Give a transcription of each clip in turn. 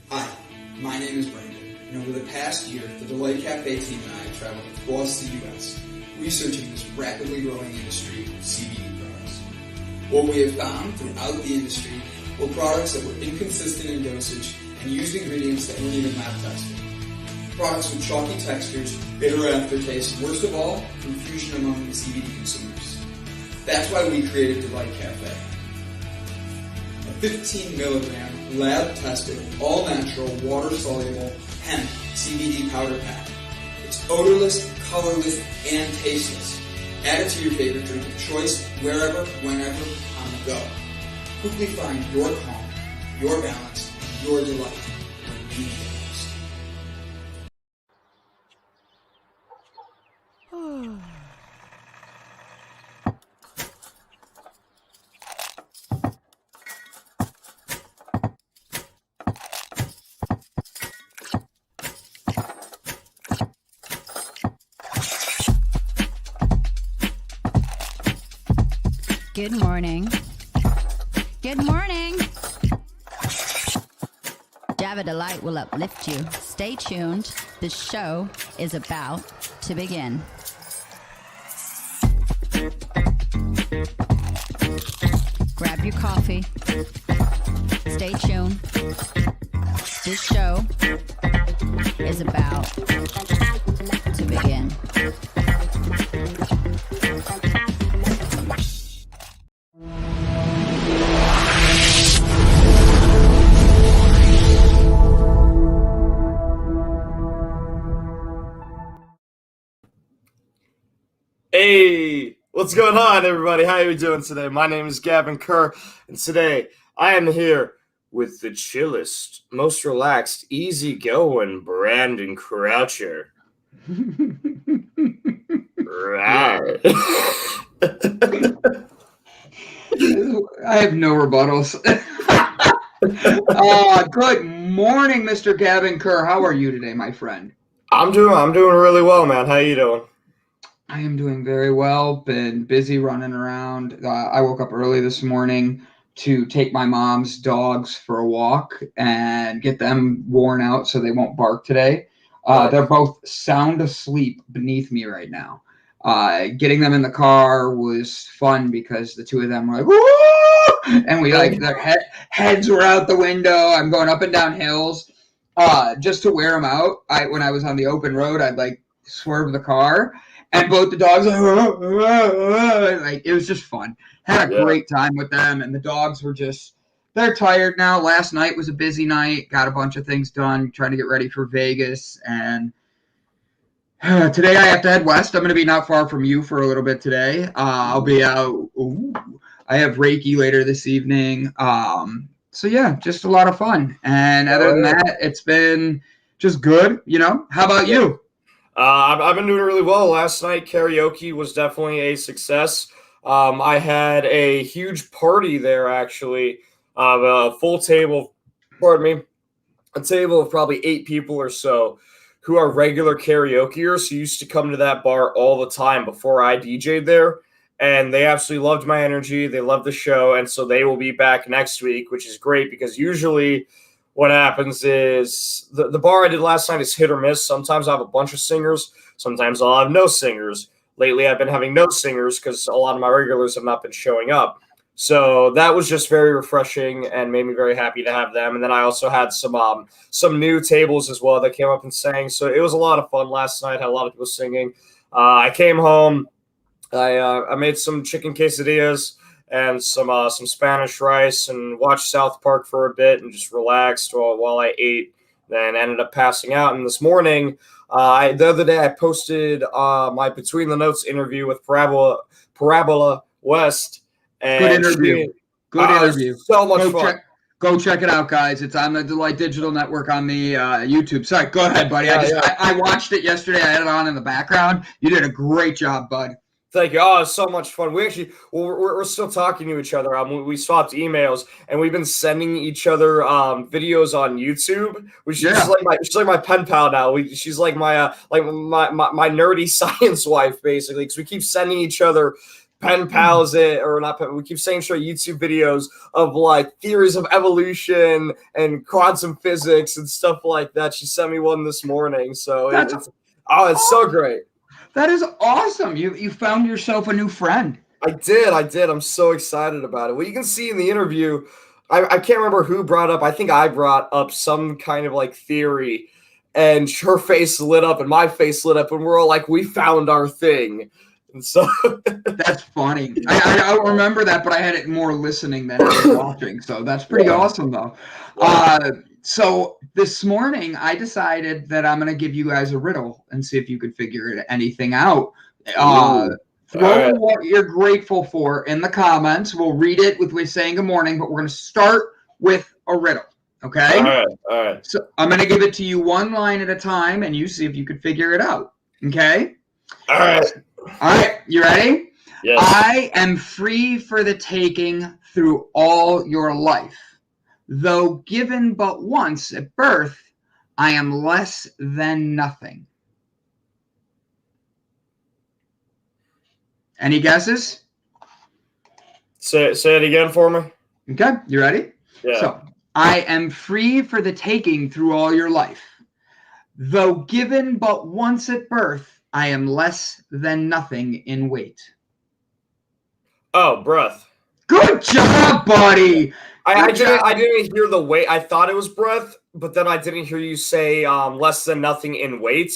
Hi, my name is Brandon, and over the past year, the Delight Cafe team and I have traveled across the U.S. researching this rapidly growing industry of CBD products. What we have found throughout the industry were products that were inconsistent in dosage and used ingredients that weren't even lab tested. Products with chalky textures, bitter aftertaste, and worst of all, confusion among the CBD consumers. That's why we created Delight Cafe. A 15 milligram, lab-tested, all-natural, water-soluble hemp CBD powder pack. It's odorless, colorless, and tasteless. Add it to your favorite drink of choice, wherever, whenever, on the go. Quickly find your calm, your balance, your delight when you need it most. Good morning. Good morning. Java Delight will uplift you. Stay tuned. The show is about to begin. Grab your coffee. Stay tuned. This show is about to begin. Hey, what's going on, everybody? How are you doing today? My name is Gavin Kerr, and today I am here with the chillest, most relaxed, easygoing Brandon Croucher. Right. I have no rebuttals. Good morning, Mr. Gavin Kerr. How are you today, my friend? I'm doing really well, man. How you doing? I am doing very well. Been busy running around. I woke up early this morning to take my mom's dogs for a walk and get them worn out so they won't bark today. They're both sound asleep beneath me right now. Getting them in the car was fun because the two of them were like, woo! And we their heads were out the window. I'm going up and down hills just to wear them out. When I was on the open road, I'd like swerve the car. And both the dogs, like, it was just fun. Had a great time with them, and the dogs were they're tired now. Last night was a busy night. Got a bunch of things done, trying to get ready for Vegas. And today I have to head west. I'm going to be not far from you for a little bit today. I'll be out. I have Reiki later this evening. So, yeah, just a lot of fun. And other than that, it's been just good, you know. How about you? I've been doing really well. Last night, karaoke was definitely a success. I had a huge party there, actually. A full table, a table of probably 8 people or so who are regular karaokeers who used to come to that bar all the time before I DJ'd there. And they absolutely loved my energy. They loved the show. And so they will be back next week, which is great because usually what happens is the bar I did last night is hit or miss. Sometimes I have a bunch of singers. Sometimes I'll have no singers. Lately, I've been having no singers because a lot of my regulars have not been showing up. So that was just very refreshing and made me very happy to have them. And then I also had some new tables as well that came up and sang. So it was a lot of fun last night. Had a lot of people singing. I came home. I made some chicken quesadillas and some Spanish rice and watched South Park for a bit and just relaxed while I ate, then ended up passing out. And this morning, the other day, I posted my Between the Notes interview with Parabola West. And good interview. Good interview. So much fun. Go check it out, guys. It's on the Delight Digital Network on the YouTube. Sorry, go ahead, buddy. I watched it yesterday. I had it on in the background. You did a great job, bud. Thank you. Oh, it's so much fun. We're still talking to each other. We swapped emails, and we've been sending each other videos on YouTube. She's like my pen pal now. She's like my nerdy science wife, basically, because we keep sending each other pen pals it, or not pen, we keep saying straight YouTube videos of like theories of evolution and quantum physics and stuff like that. She sent me one this morning. So it's so great. That is awesome. You found yourself a new friend. I did. I'm so excited about it. Well, you can see in the interview, I can't remember who brought up. I think I brought up some kind of like theory, and her face lit up and my face lit up, and we're all like, we found our thing. And so that's funny. I remember that, but I had it more listening than I was watching. So that's pretty awesome, though. So this morning, I decided that I'm going to give you guys a riddle and see if you could figure anything out. Throw what you're grateful for in the comments. We'll read it with saying good morning, but we're going to start with a riddle. Okay? All right. So I'm going to give it to you one line at a time, and you see if you could figure it out. Okay? All right. You ready? Yes. I am free for the taking through all your life. Though given but once at birth, I am less than nothing. Any guesses? Say it again for me. Okay, you ready? Yeah. So, I am free for the taking through all your life. Though given but once at birth, I am less than nothing in weight. Oh, breath. Good job, buddy. I didn't hear the weight. I thought it was breath, but then I didn't hear you say less than nothing in weight.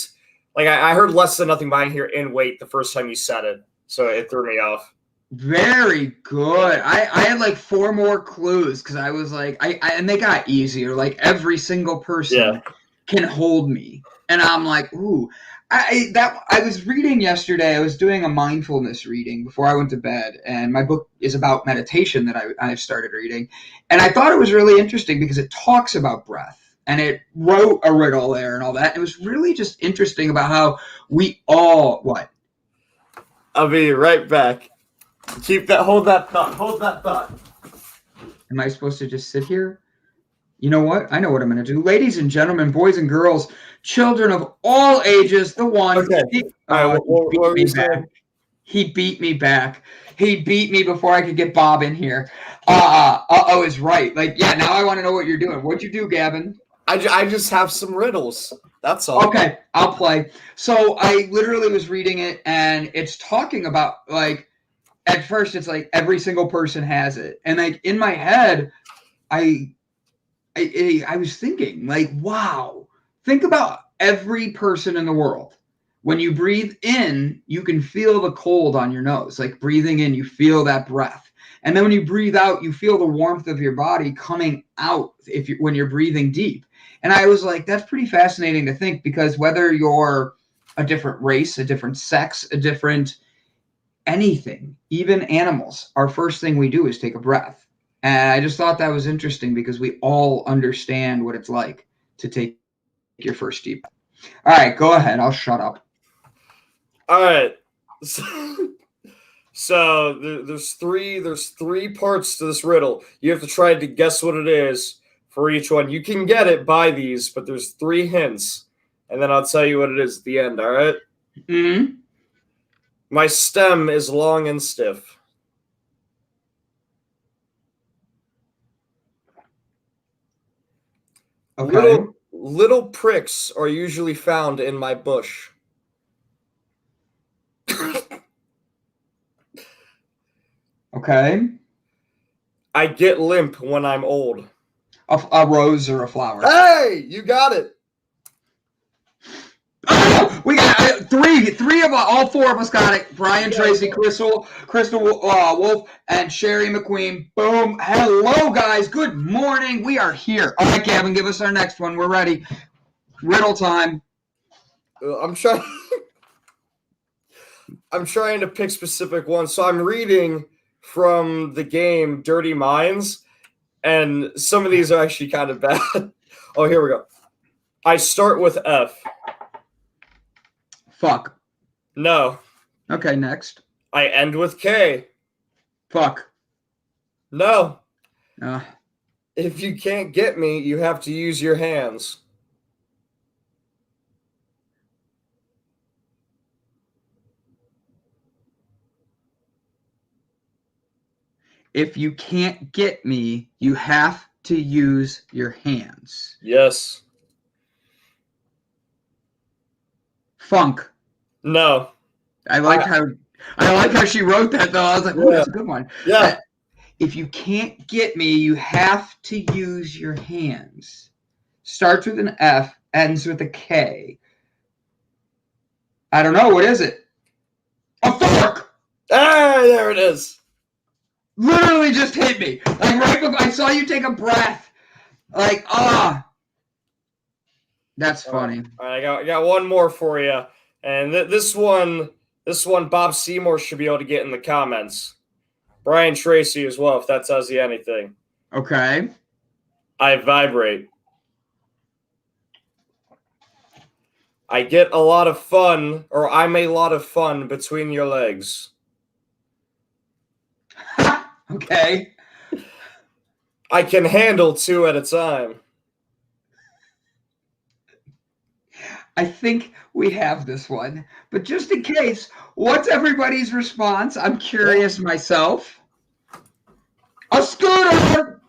Like I heard less than nothing, but I didn't hear in weight the first time you said it, so it threw me off. Very good. I had like 4 more clues because I was like, and they got easier. Like every single person can hold me, and I'm like, ooh. I was reading yesterday. I was doing a mindfulness reading before I went to bed, and my book is about meditation that I've started reading, and I thought it was really interesting because it talks about breath, and it wrote a riddle there and all that. It was really just interesting about how we all what. I'll be right back. Hold that thought. Am I supposed to just sit here? You know what? I know what I'm going to do. Ladies and gentlemen, boys and girls, children of all ages, the one. Okay. He beat me back. He beat me before I could get Bob in here. Is right. Like, yeah, now I want to know what you're doing. What'd you do, Gavin? I just have some riddles. That's all. Okay, I'll play. So I literally was reading it, and it's talking about, like, at first it's like every single person has it. And, like, in my head, I was thinking, like, wow, think about every person in the world. When you breathe in, you can feel the cold on your nose. Like breathing in, you feel that breath. And then when you breathe out, you feel the warmth of your body coming out when you're breathing deep. And I was like, that's pretty fascinating to think, because whether you're a different race, a different sex, a different anything, even animals, our first thing we do is take a breath. And I just thought that was interesting because we all understand what it's like to take your first deep breath. All right, go ahead. I'll shut up. All right. So there's three parts to this riddle. You have to try to guess what it is for each one. You can get it by these, but there's 3 hints, and then I'll tell you what it is at the end. All right. Mm-hmm. My stem is long and stiff. Okay. Little pricks are usually found in my bush. Okay. I get limp when I'm old. A rose or a flower. Hey, you got it. Oh, we got three of us, all 4 of us got it. Brian, Tracy, Crystal Wolf, and Sherry McQueen. Boom. Hello, guys. Good morning. We are here. All right, Gavin, give us our next one. We're ready. Riddle time. I'm trying to pick specific ones. So I'm reading from the game Dirty Minds, and some of these are actually kind of bad. Oh, here we go. I start with F. Fuck. No. Okay, next. I end with K. Fuck. No. If you can't get me, you have to use your hands. If you can't get me, you have to use your hands. Yes. Funk. No. I like how she wrote that though. I was like, "Ooh, that's a good one." Yeah. If you can't get me, you have to use your hands. Starts with an F, ends with a K. I don't know. What is it? A fork! Ah, there it is. Literally just hit me. Like right before I saw you take a breath. Like, That's funny. All right, I got one more for you. And this one, Bob Seymour should be able to get in the comments. Brian Tracy as well, if that tells you anything. Okay. I vibrate. I get a lot of fun, or I'm a lot of fun between your legs. Okay. I can handle 2 at a time. I think we have this one. But just in case, what's everybody's response? I'm curious myself. A scooter!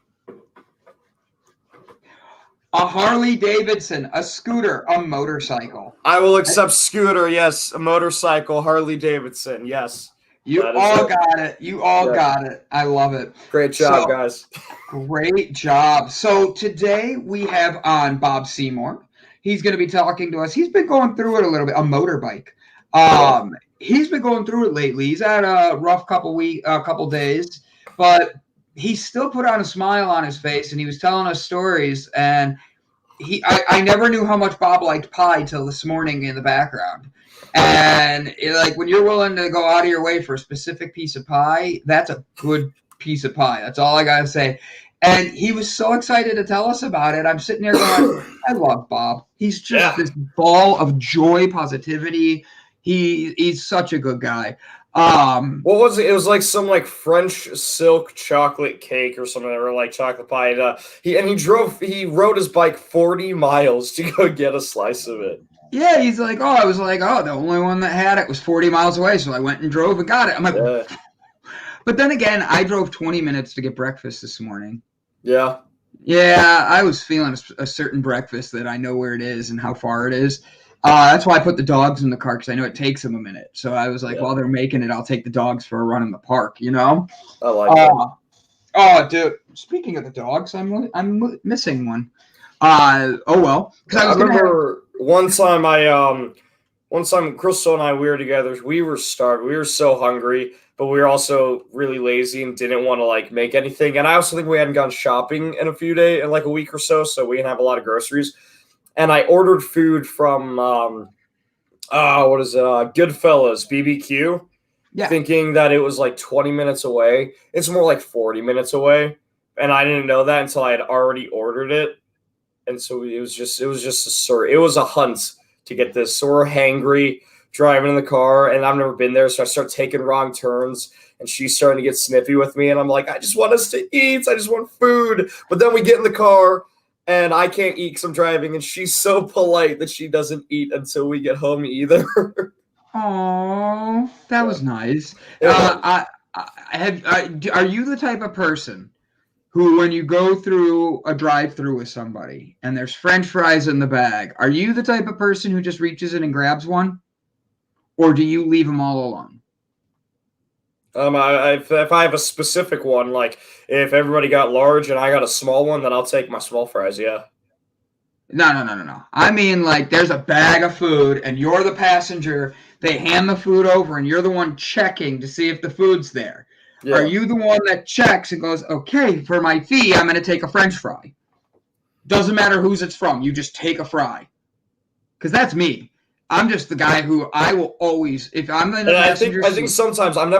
A Harley Davidson, a scooter, a motorcycle. I will accept scooter, yes. A motorcycle, Harley Davidson, yes. You all got it. You all got it. I love it. Great job, guys. Great job. So today we have on Bob Seymour. He's going to be talking to us. He's been going through it a little bit. A motorbike. He's been going through it lately. He's had a rough couple days, but he still put on a smile on his face, and he was telling us stories. And I never knew how much Bob liked pie till this morning in the background. And like when you're willing to go out of your way for a specific piece of pie, that's a good piece of pie. That's all I gotta say. And he was so excited to tell us about it. I'm sitting there going, I love Bob. He's just this ball of joy, positivity. He's such a good guy. What was it? It was like some French silk chocolate cake or something, or like chocolate pie. And, he rode his bike 40 miles to go get a slice of it. Yeah, he's like, I was like, the only one that had it was 40 miles away, so I went and drove and got it. I'm like, But then again, I drove 20 minutes to get breakfast this morning. Yeah. Yeah, I was feeling a certain breakfast that I know where it is and how far it is. That's why I put the dogs in the car, because I know it takes them a minute. So I was like, while they're making it, I'll take the dogs for a run in the park, you know? I like that. Oh, dude, speaking of the dogs, I'm missing one. Well. I remember one time Crystal and I, we were together. We were starved. We were so hungry, but we were also really lazy and didn't want to make anything. And I also think we hadn't gone shopping in a week or so we didn't have a lot of groceries. And I ordered food from Goodfellas BBQ, thinking that it was 20 minutes away. It's more like 40 minutes away, and I didn't know that until I had already ordered it. And so it was a hunt to get this. So we're hangry, driving in the car, and I've never been there, so I start taking wrong turns, and she's starting to get snippy with me, and I'm like, I just want us to eat. I just want food. But then we get in the car, and I can't eat because I'm driving, and she's so polite that she doesn't eat until we get home either. Oh, that was nice. Are you the type of person who, when you go through a drive-through with somebody and there's French fries in the bag, are you the type of person who just reaches in and grabs one? Or do you leave them all alone? If I have a specific one, if everybody got large and I got a small one, then I'll take my small fries, yeah. No. I mean, there's a bag of food and you're the passenger. They hand the food over and you're the one checking to see if the food's there. Yeah. Are you the one that checks and goes, okay, for my fee, I'm going to take a French fry? Doesn't matter whose it's from. You just take a fry. Because that's me. I'm just the guy who I will always, if I'm in a passenger seat. I think sometimes I'm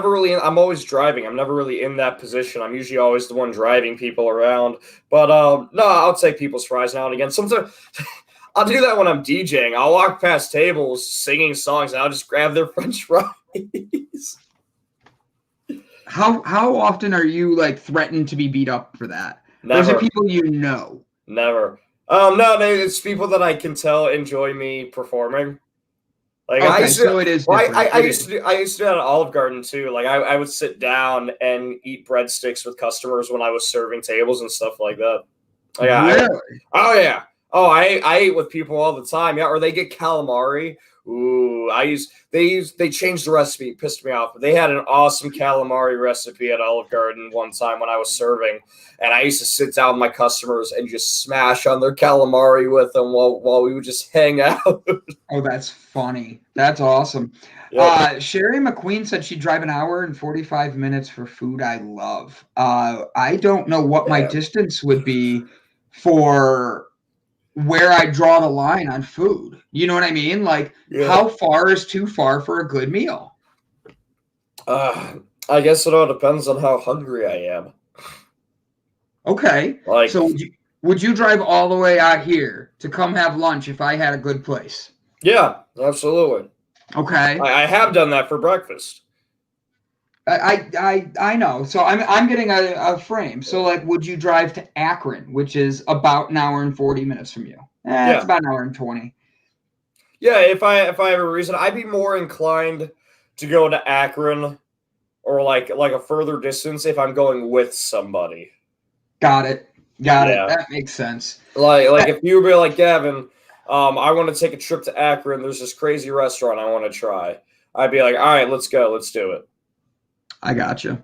always driving. I'm never really in that position. I'm usually always the one driving people around. But no, I'll take people's fries now and again. Sometimes I'll do that when I'm DJing. I'll walk past tables singing songs and I'll just grab their French fries. How often are you threatened to be beat up for that? Never. Or is it people you know? Never. No, it's people that I can tell enjoy me performing. Like Okay, so it is different. I used to do that at Olive Garden too. Like I would sit down and eat breadsticks with customers when I was serving tables and stuff like that. Like, Really? oh yeah. Oh, I ate with people all the time. Yeah, or they get calamari. Ooh, they changed the recipe. It pissed me off. But they had an awesome calamari recipe at Olive Garden one time when I was serving, and I used to sit down with my customers and just smash on their calamari with them while we would just hang out. Oh, that's funny. That's awesome. Yep. Sherry McQueen said she'd drive an hour and 45 minutes for food I love. I don't know what my distance would be for where I draw the line on food. You know what I mean? Like, how far is too far for a good meal? I guess it all depends on how hungry I am. Okay. Like, so would you drive all the way out here to come have lunch if I had a good place? Yeah, absolutely. Okay. I have done that for breakfast. I know. So I'm getting a frame. So like, would you drive to Akron, which is about an hour and 40 minutes from you? It's about an hour and 20. Yeah, if I have a reason, I'd be more inclined to go to Akron or like a further distance if I'm going with somebody. Got it. That makes sense. Like if you were like, Gavin, I want to take a trip to Akron. There's this crazy restaurant I want to try. I'd be like, all right, let's go. Let's do it. I gotcha.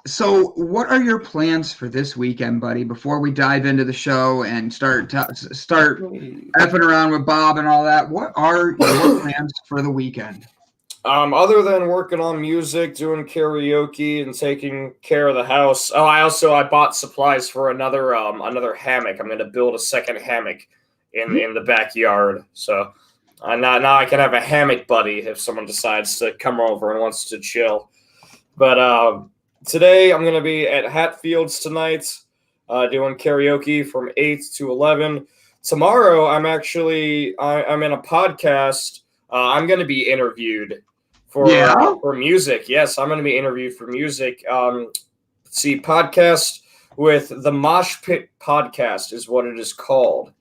So what are your plans for this weekend, buddy, before we dive into the show and start effing around with Bob and all that? What are your plans for the weekend? Other than working on music, doing karaoke, and taking care of the house. Oh, I bought supplies for another hammock. I'm going to build a second hammock in the backyard. So now I can have a hammock buddy if someone decides to come over and wants to chill. But today I'm going to be at Hatfields tonight, doing karaoke from 8 to 11. Tomorrow I'm in a podcast. I'm going to be interviewed for music. Yes, I'm going to be interviewed for music. Podcast with the Mosh Pit Podcast is what it is called.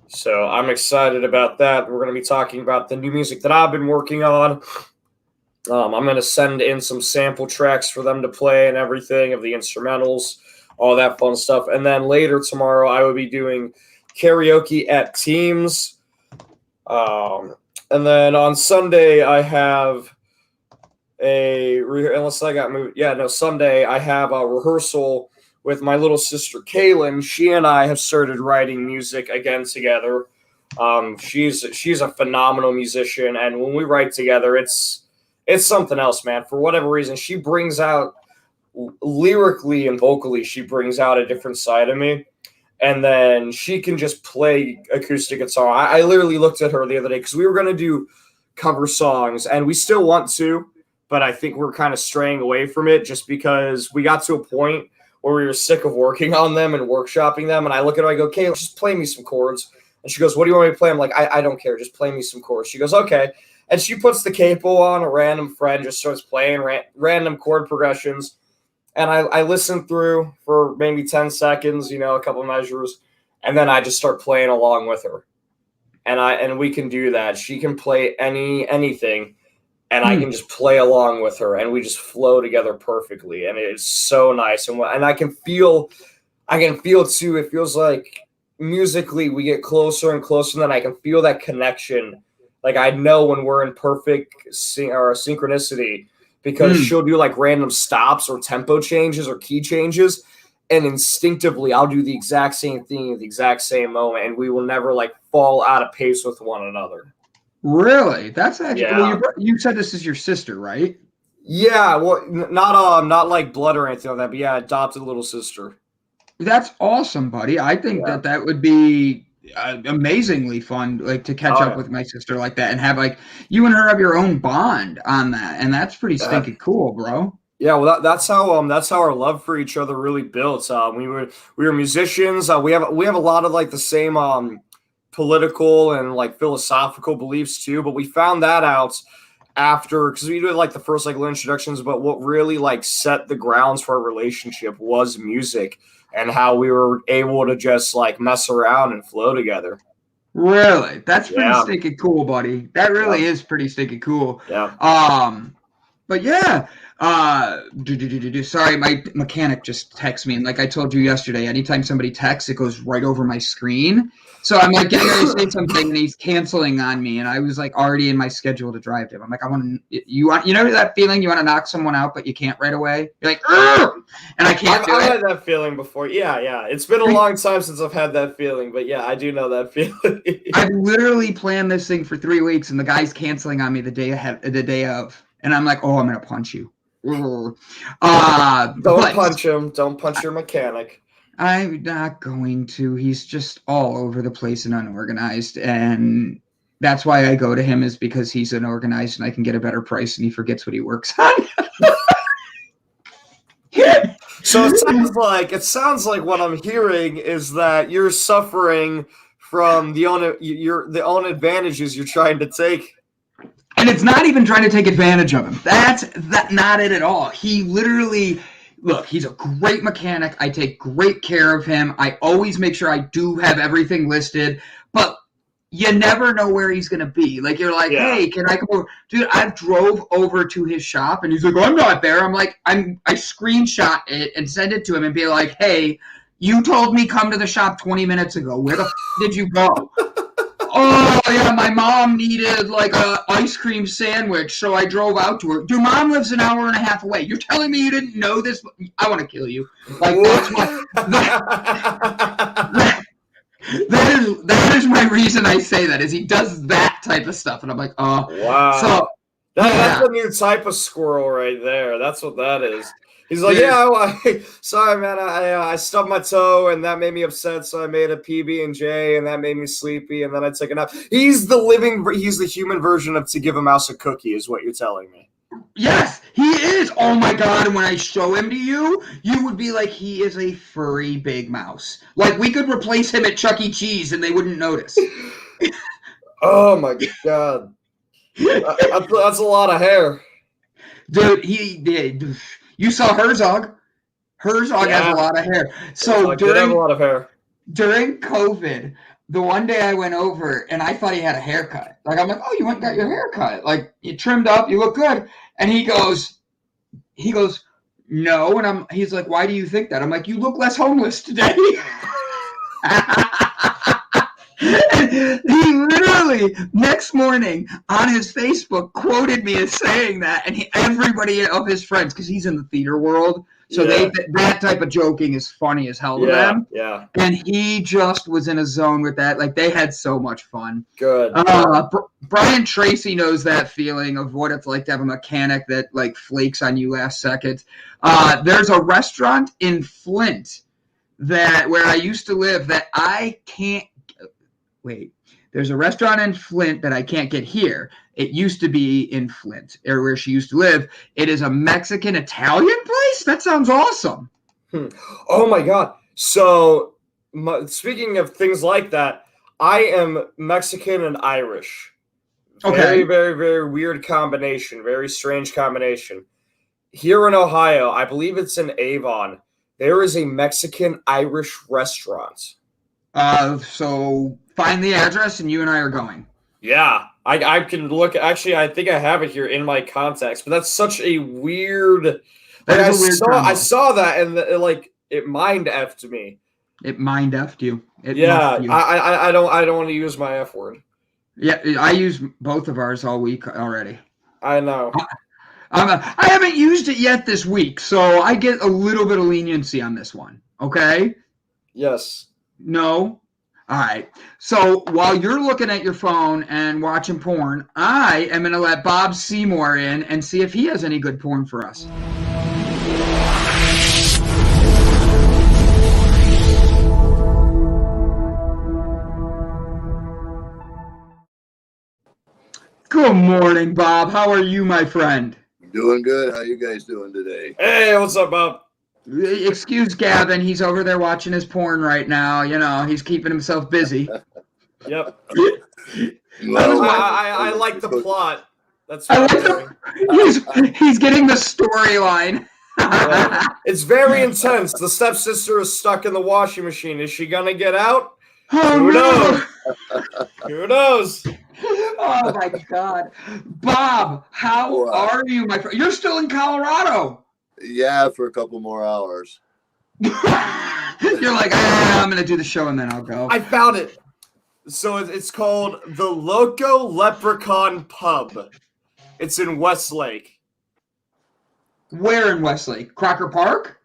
So I'm excited about that. We're going to be talking about the new music that I've been working on. I'm going to send in some sample tracks for them to play and everything of the instrumentals, all that fun stuff. And then later tomorrow, I will be doing karaoke at Teams. And then on Sunday, I have Sunday I have a rehearsal with my little sister Kaylin. She and I have started writing music again together. She's a phenomenal musician, and when we write together, it's something else, man. For whatever reason, she brings out lyrically and vocally, she brings out a different side of me. And then she can just play acoustic guitar. I literally looked at her the other day because we were going to do cover songs, and we still want to, but I think we're kind of straying away from it just because we got to a point where we were sick of working on them and workshopping them. And I look at her, I go, okay, just play me some chords. And she goes, what do you want me to play? I'm like, I don't care. Just play me some chords. She goes, okay. And she puts the capo on, a random friend just starts playing random chord progressions. And I listen through for maybe 10 seconds, a couple measures. And then I just start playing along with her. And we can do that. She can play anything. And I can just play along with her, and we just flow together perfectly, and it's so nice. And I can feel too. It feels like musically we get closer and closer, and then I can feel that connection. Like I know when we're in perfect synchronicity because she'll do like random stops or tempo changes or key changes, and instinctively I'll do the exact same thing at the exact same moment, and we will never like fall out of pace with one another. Really? That's actually. Yeah. Well, you said this is your sister, right? Yeah. Well, not like blood or anything like that, but yeah, adopted little sister. That's awesome, buddy. I think that would be amazingly fun, like to catch up with my sister like that and have like you and her have your own bond on that, and that's pretty stinking cool, bro. Yeah, well, that's how our love for each other really built. We were musicians. We have a lot of like the same political and like philosophical beliefs too, but we found that out after because we did like the first like little introductions, but what really like set the grounds for our relationship was music and how we were able to just like mess around and flow together. Really? That's pretty Yeah. stinking cool, buddy. That really is pretty stinking cool. Yeah. But yeah. Sorry, my mechanic just texted me, and like I told you yesterday, anytime somebody texts, it goes right over my screen. So I'm like getting ready to say something, and he's canceling on me, and I was like already in my schedule to drive to him. I'm like, you know that feeling you want to knock someone out, but you can't right away. You're like, "Ugh!" And I can't do it. I've had that feeling before. Yeah. It's been a long time since I've had that feeling, but yeah, I do know that feeling. I've literally planned this thing for 3 weeks, and the guy's canceling on me the day of, and I'm like, oh, I'm gonna punch you. Don't punch him. Don't punch your mechanic. I'm not going to. He's just all over the place and unorganized, and that's why I go to him, is because he's unorganized and I can get a better price, and he forgets what he works on. So it sounds like what I'm hearing is that you're suffering from the own advantages you're trying to take. And it's not even trying to take advantage of him. That's not it at all. He literally, look, he's a great mechanic. I take great care of him. I always make sure I do have everything listed. But you never know where he's going to be. Like, you're like, hey, can I come over? Dude, I drove over to his shop, and he's like, I'm not there. I'm like, I screenshot it and send it to him and be like, hey, you told me come to the shop 20 minutes ago. Where the did you go? Oh, yeah, my mom needed like a ice cream sandwich, so I drove out to her. Your mom lives an hour and a half away. You're telling me you didn't know this? I want to kill you. Like, that's why. That is my reason I say that, is he does that type of stuff. And I'm like, oh. Wow. So, that's a new type of squirrel right there. That's what that is. He's like, sorry, man, I stubbed my toe, and that made me upset, so I made a PB&J, and that made me sleepy, and then I took a nap. He's the human version of To Give a Mouse a Cookie, is what you're telling me. Yes, he is. Oh, my God, and when I show him to you, you would be like, he is a furry big mouse. Like, we could replace him at Chuck E. Cheese, and they wouldn't notice. Oh, my God. That's a lot of hair. Dude, he did. You saw Herzog. Herzog has a lot of hair. So have a lot of hair. During COVID, the one day I went over and I thought he had a haircut. Like, I'm like, oh, you went and got your hair cut. Like, you trimmed up, you look good. And he goes, no. And he's like, why do you think that? I'm like, you look less homeless today. He literally next morning on his Facebook quoted me as saying that, and everybody of his friends, because he's in the theater world, so that type of joking is funny as hell to them. Yeah. And he just was in a zone with that. Like, they had so much fun. Good. Brian Tracy knows that feeling of what it's like to have a mechanic that like flakes on you last second. There's a restaurant in Flint where I used to live that I can't. Wait, there's a restaurant in Flint that I can't get here. It used to be in Flint, or where she used to live. It is a Mexican-Italian place? That sounds awesome. Oh, my God. So, speaking of things like that, I am Mexican and Irish. Very, very, very weird combination. Very strange combination. Here in Ohio, I believe it's in Avon, there is a Mexican-Irish restaurant. So find the address, and you and I are going. Yeah, I can look. Actually, I think I have it here in my contacts. But that's such a weird. I saw that, and it mind effed me. It mind effed you. I don't want to use my F word. Yeah, I use both of ours all week already. I know. I haven't used it yet this week, so I get a little bit of leniency on this one. Okay. Yes. No? All right. So while you're looking at your phone and watching porn, I am going to let Bob Seymour in and see if he has any good porn for us. Good morning, Bob. How are you, my friend? Doing good. How you guys doing today? Hey, what's up, Bob? Excuse Gavin. He's over there watching his porn right now. You know, he's keeping himself busy. Yep. Well, I like the plot. That's I what he's getting the storyline. Yeah. It's very intense. The stepsister is stuck in the washing machine. Is she gonna get out? Oh, Who no. knows? Who knows? Oh my God, Bob, how What? are you, my friend? You're still in Colorado. Yeah, for a couple more hours. You're like, I'm gonna do the show and then I'll go. I found it. So it's called the Loco Leprechaun Pub. It's in Westlake. Where in Westlake? Crocker Park?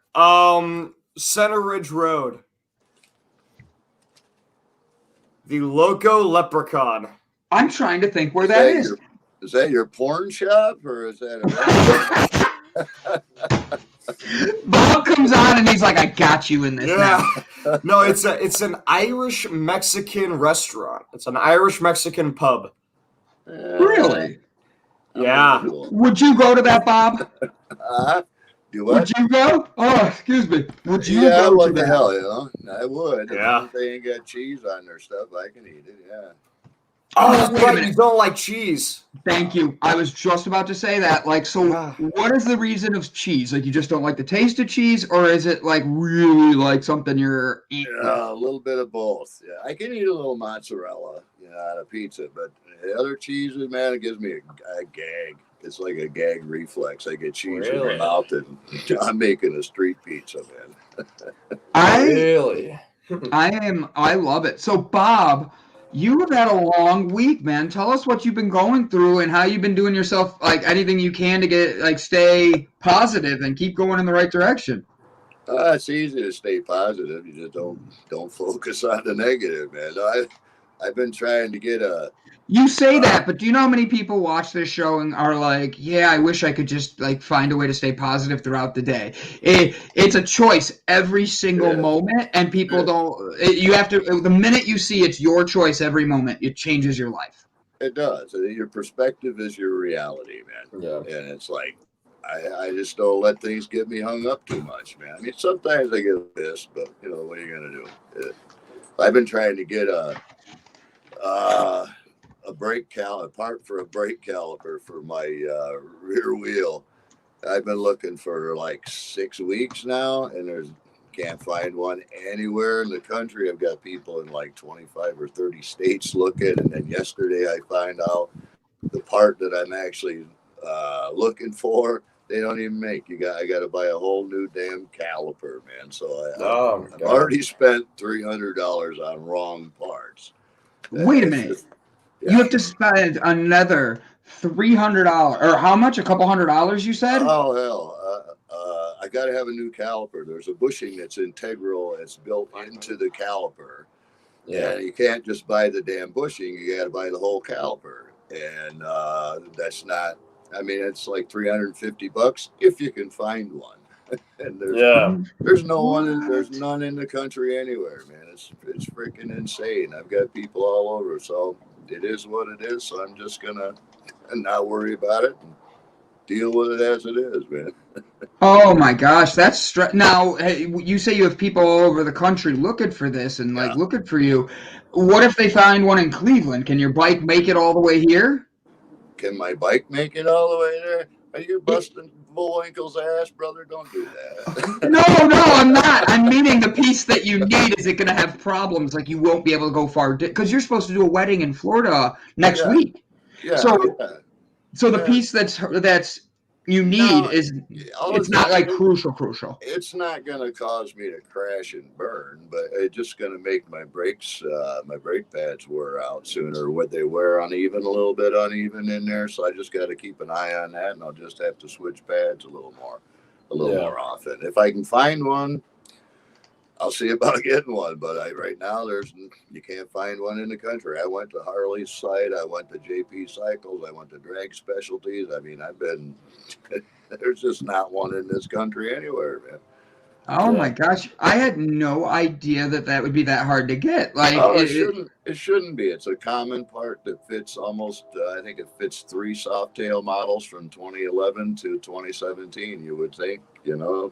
Center Ridge Road. The Loco Leprechaun. I'm trying to think where that is. Is that your porn shop or is that Bob comes on and he's like, I got you in this. Yeah. Now. No, it's an Irish Mexican restaurant. It's an Irish Mexican pub. Really? Yeah. Would you go to that, Bob? Do what? Would you go? Oh, excuse me. Would you Yeah, go what to the that? hell, you know? I would. Yeah. If they ain't got cheese on their stuff, I can eat it, yeah. Oh, that's Wait a right. minute. You don't like cheese. Thank you. I was just about to say that. Like, so what is the reason of cheese? Like, you just don't like the taste of cheese, or is it like really like something you're eating? A little bit of both. Yeah, I can eat a little mozzarella, on a pizza, but the other cheeses, man, it gives me a gag. It's like a gag reflex. I get cheese in Really? my mouth, and I'm making a street pizza, man. Really? I love it. So, Bob, you have had a long week, man. Tell us what you've been going through and how you've been doing yourself, like anything you can to get, like, stay positive and keep going in the right direction. It's easy to stay positive. You just don't focus on the negative, man. I've been trying to get a. You say that, but do you know how many people watch this show and are like, yeah, I wish I could just like find a way to stay positive throughout the day. It's a choice every single moment, and people don't. You have to. The minute you see it's your choice every moment, it changes your life. It does. Your perspective is your reality, man. Yeah. And it's like, I just don't let things get me hung up too much, man. I mean, sometimes I get pissed, but what are you gonna do? I've been trying to get a part for a brake caliper for my rear wheel. I've been looking for like 6 weeks now, and can't find one anywhere in the country. I've got people in like 25 or 30 states looking, and then yesterday I find out the part that I'm actually looking for, they don't even make. I got to buy a whole new damn caliper, man. So I've already spent $300 on wrong parts. Wait a minute. You have to spend another $300, or how much? A couple $100, you said? Oh hell! I got to have a new caliper. There's a bushing that's integral. It's built into the caliper. Yeah, you can't just buy the damn bushing. You got to buy the whole caliper, and that's not. I mean, it's like $350 if you can find one. And there's no one. There's none in the country anywhere, man. It's freaking insane. I've got people all over, so. It is what it is, so I'm just gonna not worry about it and deal with it as it is, man. Oh my gosh, that's now. Hey, you say you have people all over the country looking for this and like looking for you. What if they find one in Cleveland? Can your bike make it all the way here? Can my bike make it all the way there? Are you busting Bullwinkle's ass, brother? Don't do that. No, I'm not. I'm meaning the piece that you need. Is it going to have problems? Like you won't be able to go far because you're supposed to do a wedding in Florida next week. Yeah. So the piece that's you need it's not like crucial. It's not going to cause me to crash and burn, but it's just going to make my brakes, my brake pads wear out sooner. What they wear a little bit uneven in there, so I just got to keep an eye on that, and I'll just have to switch pads a little more more often. If I can find one, I'll see about getting one, but right now you can't find one in the country. I went to Harley's site, I went to JP Cycles, I went to Drag Specialties. I mean, there's just not one in this country anywhere, man. Oh my gosh, I had no idea that would be that hard to get. Like it shouldn't be. It's a common part that fits almost. I think it fits 3 Softail models from 2011 to 2017. You would think, You know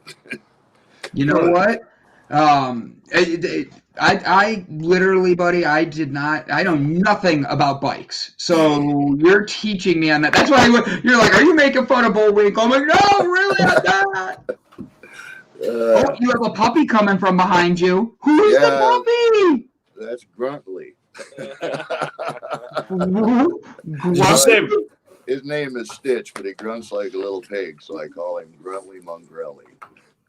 what? I literally, buddy, I know nothing about bikes. So you're teaching me on that. That's why you're like, are you making fun of Bullwinkle? I'm like, no, really, I'm not. You have a puppy coming from behind you. Who is the puppy? That's Gruntley. Did you say? His name is Stitch, but he grunts like a little pig, so I call him Gruntley Mongrelli.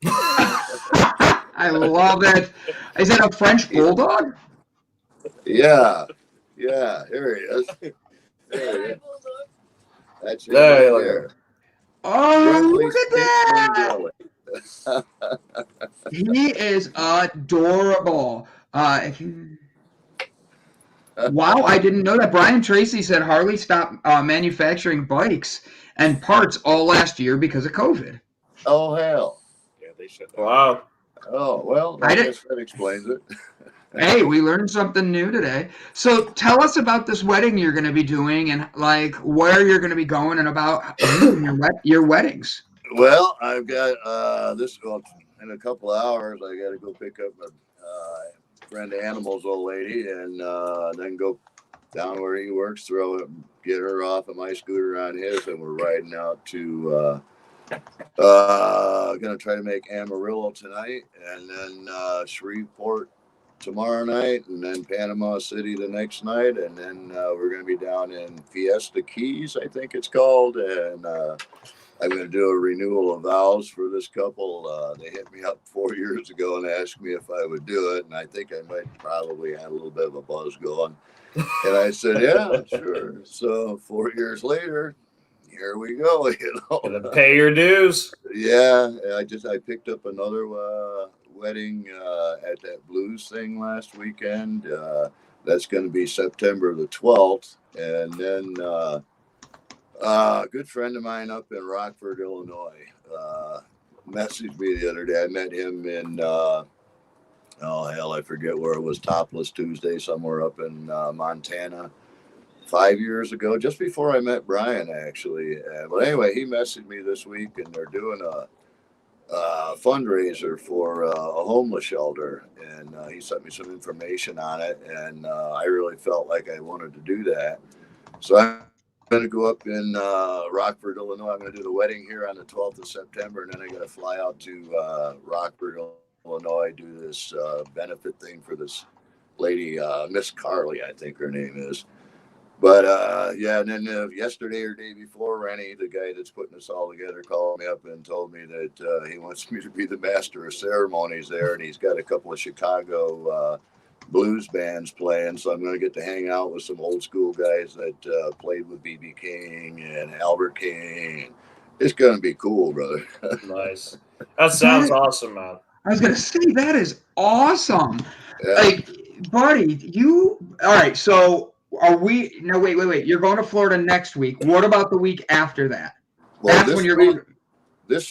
I love it. Is that a French bulldog? Yeah. Here he is. There he is. That's him There right you there. Oh, Gruntley look at that! He is adorable. Wow, I didn't know that. Brian Tracy said Harley stopped manufacturing bikes and parts all last year because of COVID. Oh, hell. Yeah, they shut that. Wow. Oh, well, I guess that explains it. Hey, we learned something new today. So tell us about this wedding you're going to be doing and like where you're going to be going and about your weddings. Well, I've got in a couple of hours, I got to go pick up my friend Animal's old lady and then go down where he works, get her off of my scooter on his, and we're riding out to going to try to make Amarillo tonight, and then Shreveport tomorrow night, and then Panama City the next night, and then we're going to be down in Fiesta Keys, I think it's called, and I'm going to do a renewal of vows for this couple. They hit me up 4 years ago and asked me if I would do it, and I think I might probably have a little bit of a buzz going. And I said, yeah, sure. So 4 years later, here we go. You know, Gonna pay your dues. Yeah, I picked up another wedding at that blues thing last weekend. That's going to be September the 12th, and then a good friend of mine up in Rockford, Illinois, messaged me the other day. I met him in I forget where it was, Topless Tuesday, somewhere up in Montana. 5 years ago, just before I met Brian, actually. But anyway, he messaged me this week, and they're doing a fundraiser for a homeless shelter, and he sent me some information on it, and I really felt like I wanted to do that. So I'm going to go up in Rockford, Illinois. I'm going to do the wedding here on the 12th of September, and then I got to fly out to Rockford, Illinois, do this benefit thing for this lady, Miss Carly, I think her name is. But and then yesterday or day before, Rennie, the guy that's putting this all together, called me up and told me that he wants me to be the master of ceremonies there, and he's got a couple of Chicago blues bands playing, so I'm going to get to hang out with some old school guys that played with B.B. King and Albert King. It's going to be cool, brother. Nice. That sounds awesome, man. I was going to say, that is awesome. Yeah. Like, buddy, all right, so are we, no, wait. You're going to Florida next week. What about the week after that? Well, That's when you're going.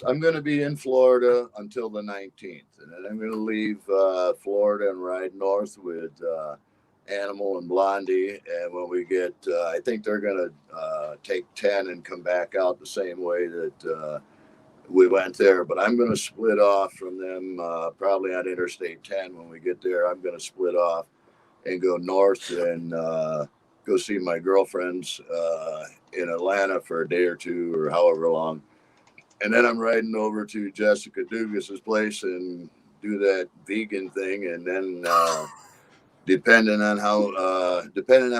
I'm going to be in Florida until the 19th, and then I'm going to leave Florida and ride north with Animal and Blondie. And when we get, I think they're going to take 10 and come back out the same way that we went there. But I'm going to split off from them probably on Interstate 10. When we get there, I'm going to split off and go north and go see my girlfriends in Atlanta for a day or two or however long. And then I'm riding over to Jessica Dugas's place and do that vegan thing. And then depending on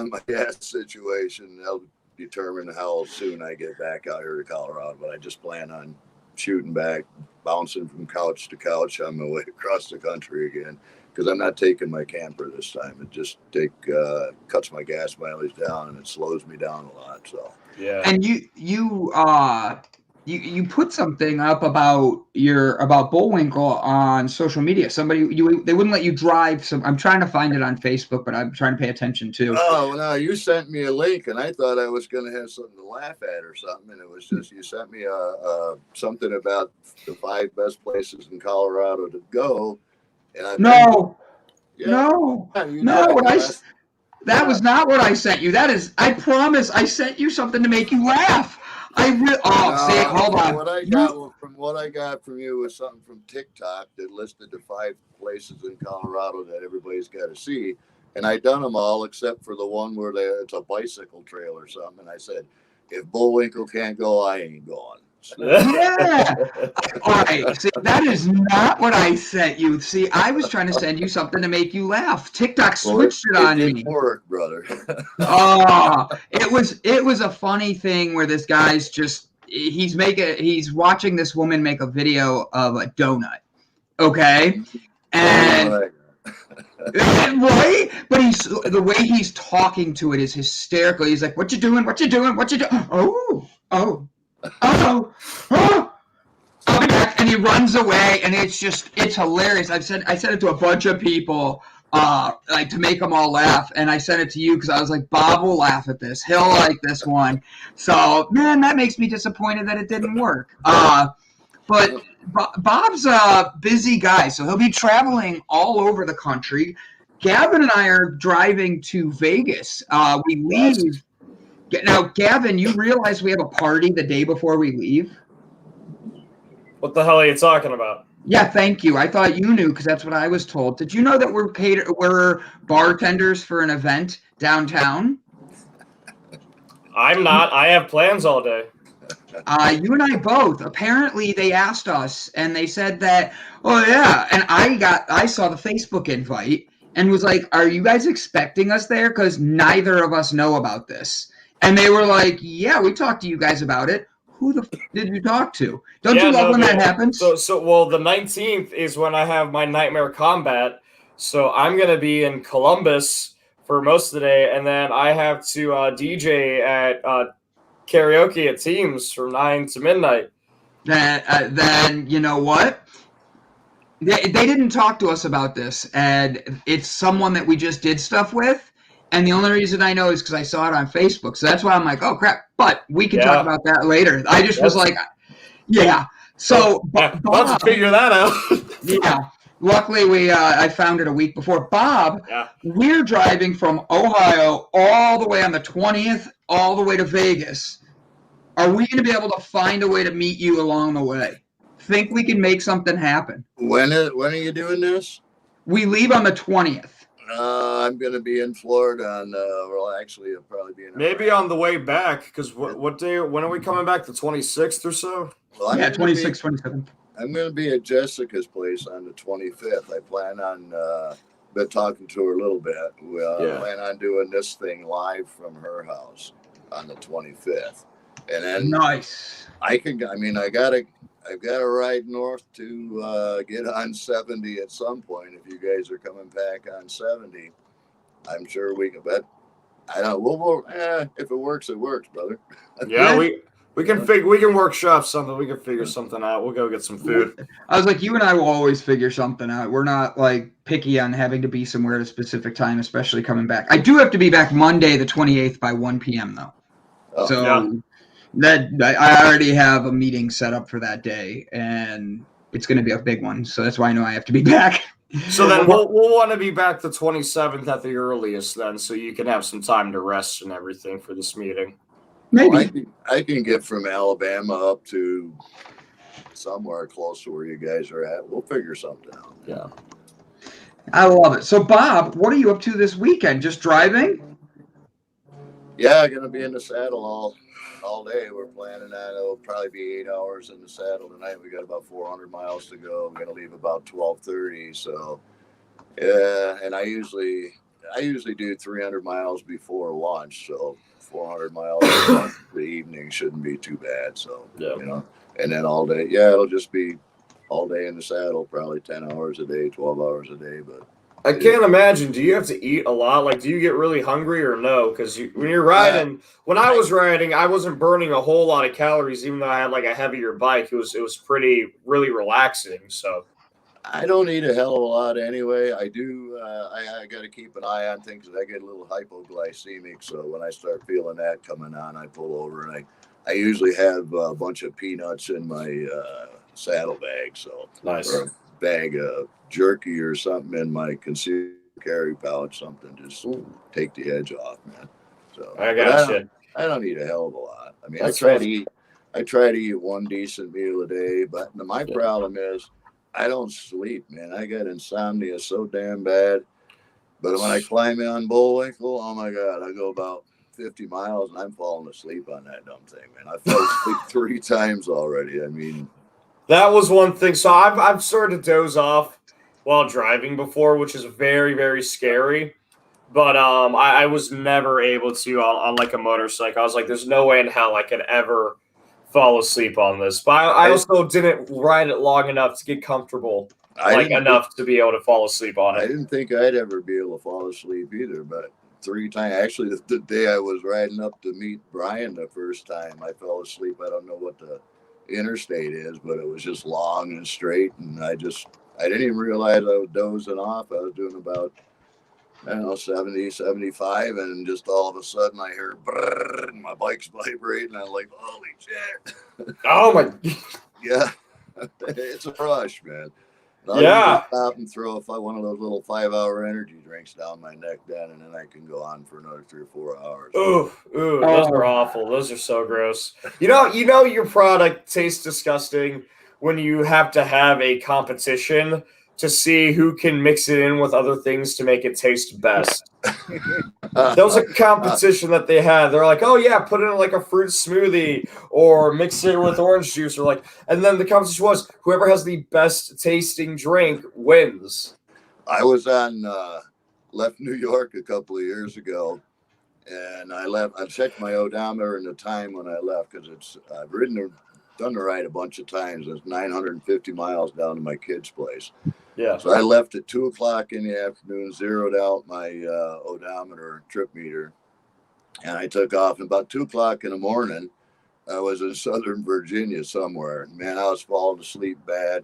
my gas situation, that'll determine how soon I get back out here to Colorado. But I just plan on shooting back, bouncing from couch to couch on my way across the country again. Because I'm not taking my camper this time. It just cuts my gas mileage down, and it slows me down a lot. So yeah. And you put something up about Bullwinkle on social media. They wouldn't let you drive. I'm trying to find it on Facebook, but I'm trying to pay attention too. Oh, no, you sent me a link, and I thought I was going to have something to laugh at or something, and it was just you sent me something about the 5 best places in Colorado to go. And No. That was not what I sent you. I promise I sent you something to make you laugh. Hold on. What I got from you was something from TikTok that listed the 5 places in Colorado that everybody's got to see. And I done them all except for the one where it's a bicycle trail or something. And I said, if Bullwinkle can't go, I ain't going. Yeah. All right. See, that is not what I sent you. See, I was trying to send you something to make you laugh. TikTok switched it on didn't me. work, brother. Oh, it was a funny thing where this guy's just he's watching this woman make a video of a donut. Okay. And right, but the way he's talking to it is hysterical. He's like, "What you doing? What you doing? What you doing? Oh, I'll be back." And he runs away, and it's hilarious. I sent it to a bunch of people, like to make them all laugh, and I sent it to you because I was like, Bob will laugh at this. He'll like this one. So man, that makes me disappointed that it didn't work. But Bob's a busy guy, so he'll be traveling all over the country. Gavin and I are driving to Vegas. We leave. Now, Gavin, you realize we have a party the day before we leave? What the hell are you talking about? Yeah, thank you. I thought you knew because that's what I was told. Did you know that we're bartenders for an event downtown? I'm not. I have plans all day. You and I both. Apparently, they asked us, and they said that, oh yeah. And I saw the Facebook invite and was like, "Are you guys expecting us there? Because neither of us know about this." And they were like, "Yeah, we talked to you guys about it." Who the did you talk to? Don't you love when that happens? Well, the 19th is when I have my Nightmare Combat. So I'm gonna be in Columbus for most of the day, and then I have to DJ at karaoke at Teams from 9 to midnight. Then you know what? They didn't talk to us about this, and it's someone that we just did stuff with. And the only reason I know is because I saw it on Facebook. So that's why I'm like, oh, crap. But we can talk about that later. I just was like, yeah. So Bob, let's figure that out. Yeah. Luckily, I found it a week before. Bob, we're driving from Ohio all the way on the 20th, all the way to Vegas. Are we going to be able to find a way to meet you along the way? Think we can make something happen? When are you doing this? We leave on the 20th. I'm going to be in Florida on, actually, I'll probably be in. Maybe on the way back, because what day, when are we coming back? The 26th or so? Well, 26th, 27th. I'm going to be at Jessica's place on the 25th. I plan on, been talking to her a little bit. I plan on doing this thing live from her house on the 25th. And then nice. I've got to ride north to get on 70 at some point. If you guys are coming back on 70, I'm sure we can. But I don't. If it works, it works, brother. Yeah, we can workshop something. We can figure something out. We'll go get some food. I was like, you and I will always figure something out. We're not like picky on having to be somewhere at a specific time, especially coming back. I do have to be back Monday, the 28th by 1 p.m. though. That I already have a meeting set up for that day, and it's going to be a big one. So that's why I know I have to be back. So then we'll want to be back the 27th at the earliest then, so you can have some time to rest and everything for this meeting. Maybe. I can get from Alabama up to somewhere close to where you guys are at. We'll figure something out. Yeah. I love it. So, Bob, what are you up to this weekend? Just driving? Yeah, going to be in the saddle all day. We're planning on it'll probably be 8 hours in the saddle tonight. We got about 400 miles to go. We're going to leave about 12:30. So, yeah, and I usually do 300 miles before lunch. So 400 miles the evening shouldn't be too bad. So, and then all day. Yeah, it'll just be all day in the saddle, probably 10 hours a day, 12 hours a day. But I can't imagine. Do you have to eat a lot? Like, do you get really hungry or no? Because when you're riding, when I was riding, I wasn't burning a whole lot of calories, even though I had like a heavier bike. It was really relaxing. So I don't eat a hell of a lot anyway. I do. I got to keep an eye on things. I get a little hypoglycemic, so when I start feeling that coming on, I pull over, and I usually have a bunch of peanuts in my saddle bag. So nice. Or a bag of jerky or something in my concealed carry pouch, something just take the edge off, man. So I got you. I don't eat a hell of a lot. I mean, That's I try to eat one decent meal a day, but my problem is I don't sleep, man. I got insomnia so damn bad. But when I climb on Bullwinkle, oh my God, I go about 50 miles and I'm falling asleep on that dumb thing, man. I fell asleep 3 times already. I mean, that was one thing. So I've started to doze off while driving before, which is very, very scary. But I was never able to on like a motorcycle. I was like, there's no way in hell I could ever fall asleep on this. But I also didn't ride it long enough to get comfortable, enough to be able to fall asleep on it. I didn't think I'd ever be able to fall asleep either, but 3 times. Actually, the day I was riding up to meet Brian the first time, I fell asleep. I don't know what the interstate is, but it was just long and straight, and I didn't even realize I was dozing off. I was doing about, I don't know, 70, 75, and just all of a sudden I hear brrr, and my bike's vibrating. I'm like, holy shit. Oh my. Yeah. It's a rush, man. Yeah. Stop and throw one of those little 5-hour energy drinks down my neck then, and then I can go on for another 3 or 4 hours. Ooh, those are awful. Those are so gross. You know your product tastes disgusting when you have to have a competition to see who can mix it in with other things to make it taste best. That was a competition that they had. They're like, oh yeah, put it in like a fruit smoothie or mix it with orange juice and then the competition was whoever has the best tasting drink wins. I was on left New York a couple of years ago, and I checked my odometer and the time when I left, because I've done the ride a bunch of times. It's 950 miles down to my kid's place. Yeah. So I left at 2:00 in the afternoon, zeroed out my odometer trip meter, and I took off. And about 2:00 in the morning, I was in Southern Virginia somewhere. Man, I was falling asleep bad.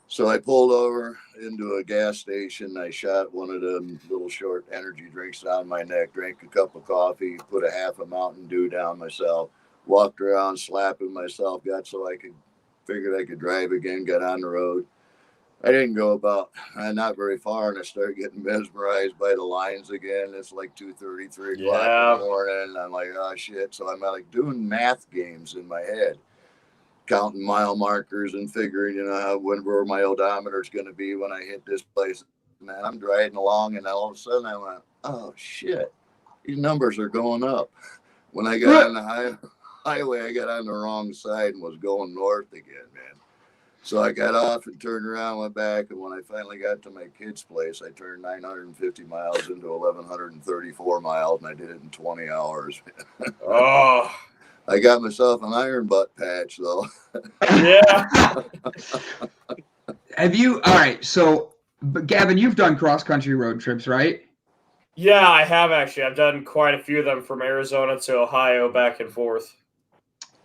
So I pulled over into a gas station. I shot one of them little short energy drinks down my neck, drank a cup of coffee, put a half a Mountain Dew down myself, walked around slapping myself, figured I could drive again, got on the road. I didn't go about not very far, and I started getting mesmerized by the lines again. It's like 2:30, 3 o'clock in the morning, and I'm like, oh shit. So I'm like doing math games in my head, counting mile markers and figuring, where my odometer is going to be when I hit this place. Man, I'm driving along, and all of a sudden I went, oh shit, these numbers are going up. When I got on the highway, I got on the wrong side and was going north again, man. So I got off and turned around, went back, and when I finally got to my kid's place, I turned 950 miles into 1,134 miles, and I did it in 20 hours. Oh. I got myself an iron butt patch, though. Yeah. All right, so, Gavin, you've done cross-country road trips, right? Yeah, I have actually. I've done quite a few of them from Arizona to Ohio, back and forth.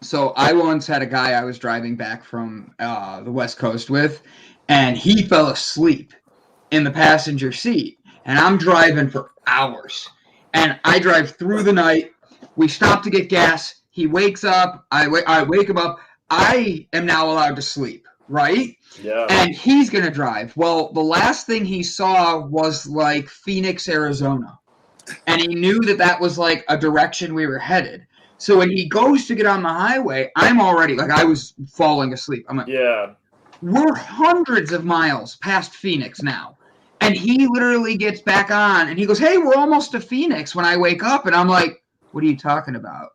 So I once had a guy I was driving back from the West Coast with, and he fell asleep in the passenger seat. And I'm driving for hours. And I drive through the night. We stop to get gas. He wakes up. I wake him up. I am now allowed to sleep, right? Yeah. And he's going to drive. Well, the last thing he saw was like Phoenix, Arizona. And he knew that was like a direction we were headed. So when he goes to get on the highway, I'm already, I was falling asleep. I'm like, yeah, we're hundreds of miles past Phoenix now. And he literally gets back on, and he goes, hey, we're almost to Phoenix when I wake up. And I'm like, what are you talking about?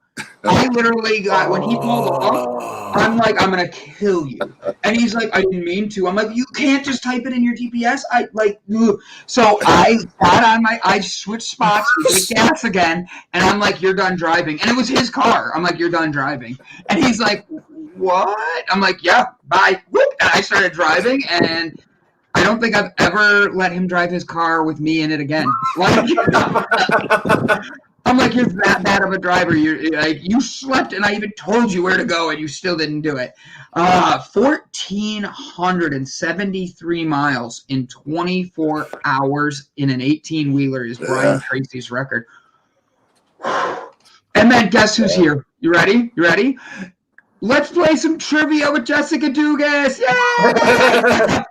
I literally got, when he pulled up, I'm like, I'm going to kill you. And he's like, I didn't mean to. I'm like, you can't just type it in your GPS. So I got on I switched spots, we did gas again, and I'm like, you're done driving. And it was his car. I'm like, you're done driving. And he's like, what? I'm like, yeah, bye. Whoop. And I started driving, and I don't think I've ever let him drive his car with me in it again. I'm like, you're that bad of a driver. You slept, and I even told you where to go, and you still didn't do it. 1,473 miles in 24 hours in an 18-wheeler is Brian Tracy's record. And then guess who's here? You ready? Let's play some trivia with Jessica Dugas. Yay!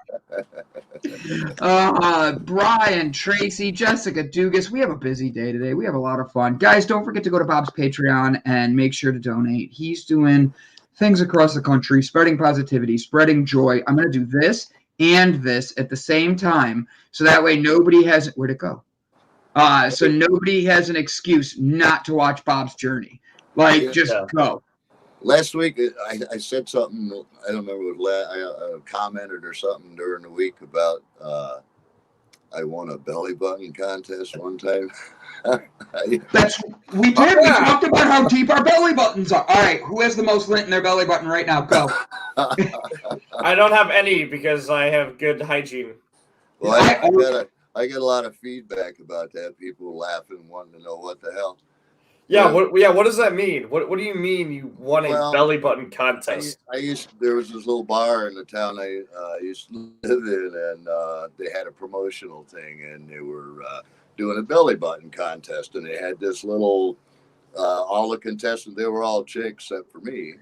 Brian, Tracy, Jessica Dugas. We have a busy day today. We have a lot of fun. Guys, don't forget to go to Bob's Patreon and make sure to donate. He's doing things across the country, spreading positivity, spreading joy. I'm going to do this and this at the same time, so that way nobody has – where'd it go? So nobody has an excuse not to watch Bob's Journey. Like, just go. Last week, I said something, I don't remember what, I commented or something during the week about I won a belly button contest one time. We talked about how deep our belly buttons are. All right, who has the most lint in their belly button right now? Go. I don't have any because I have good hygiene. Well, I get a lot of feedback about that. People laughing, wanting to know what the hell. Yeah, what does that mean? What do you mean you won a belly button contest? There was this little bar in the town I used to live in, and they had a promotional thing, and they were doing a belly button contest, and they had this little all the contestants, they were all chicks except for me.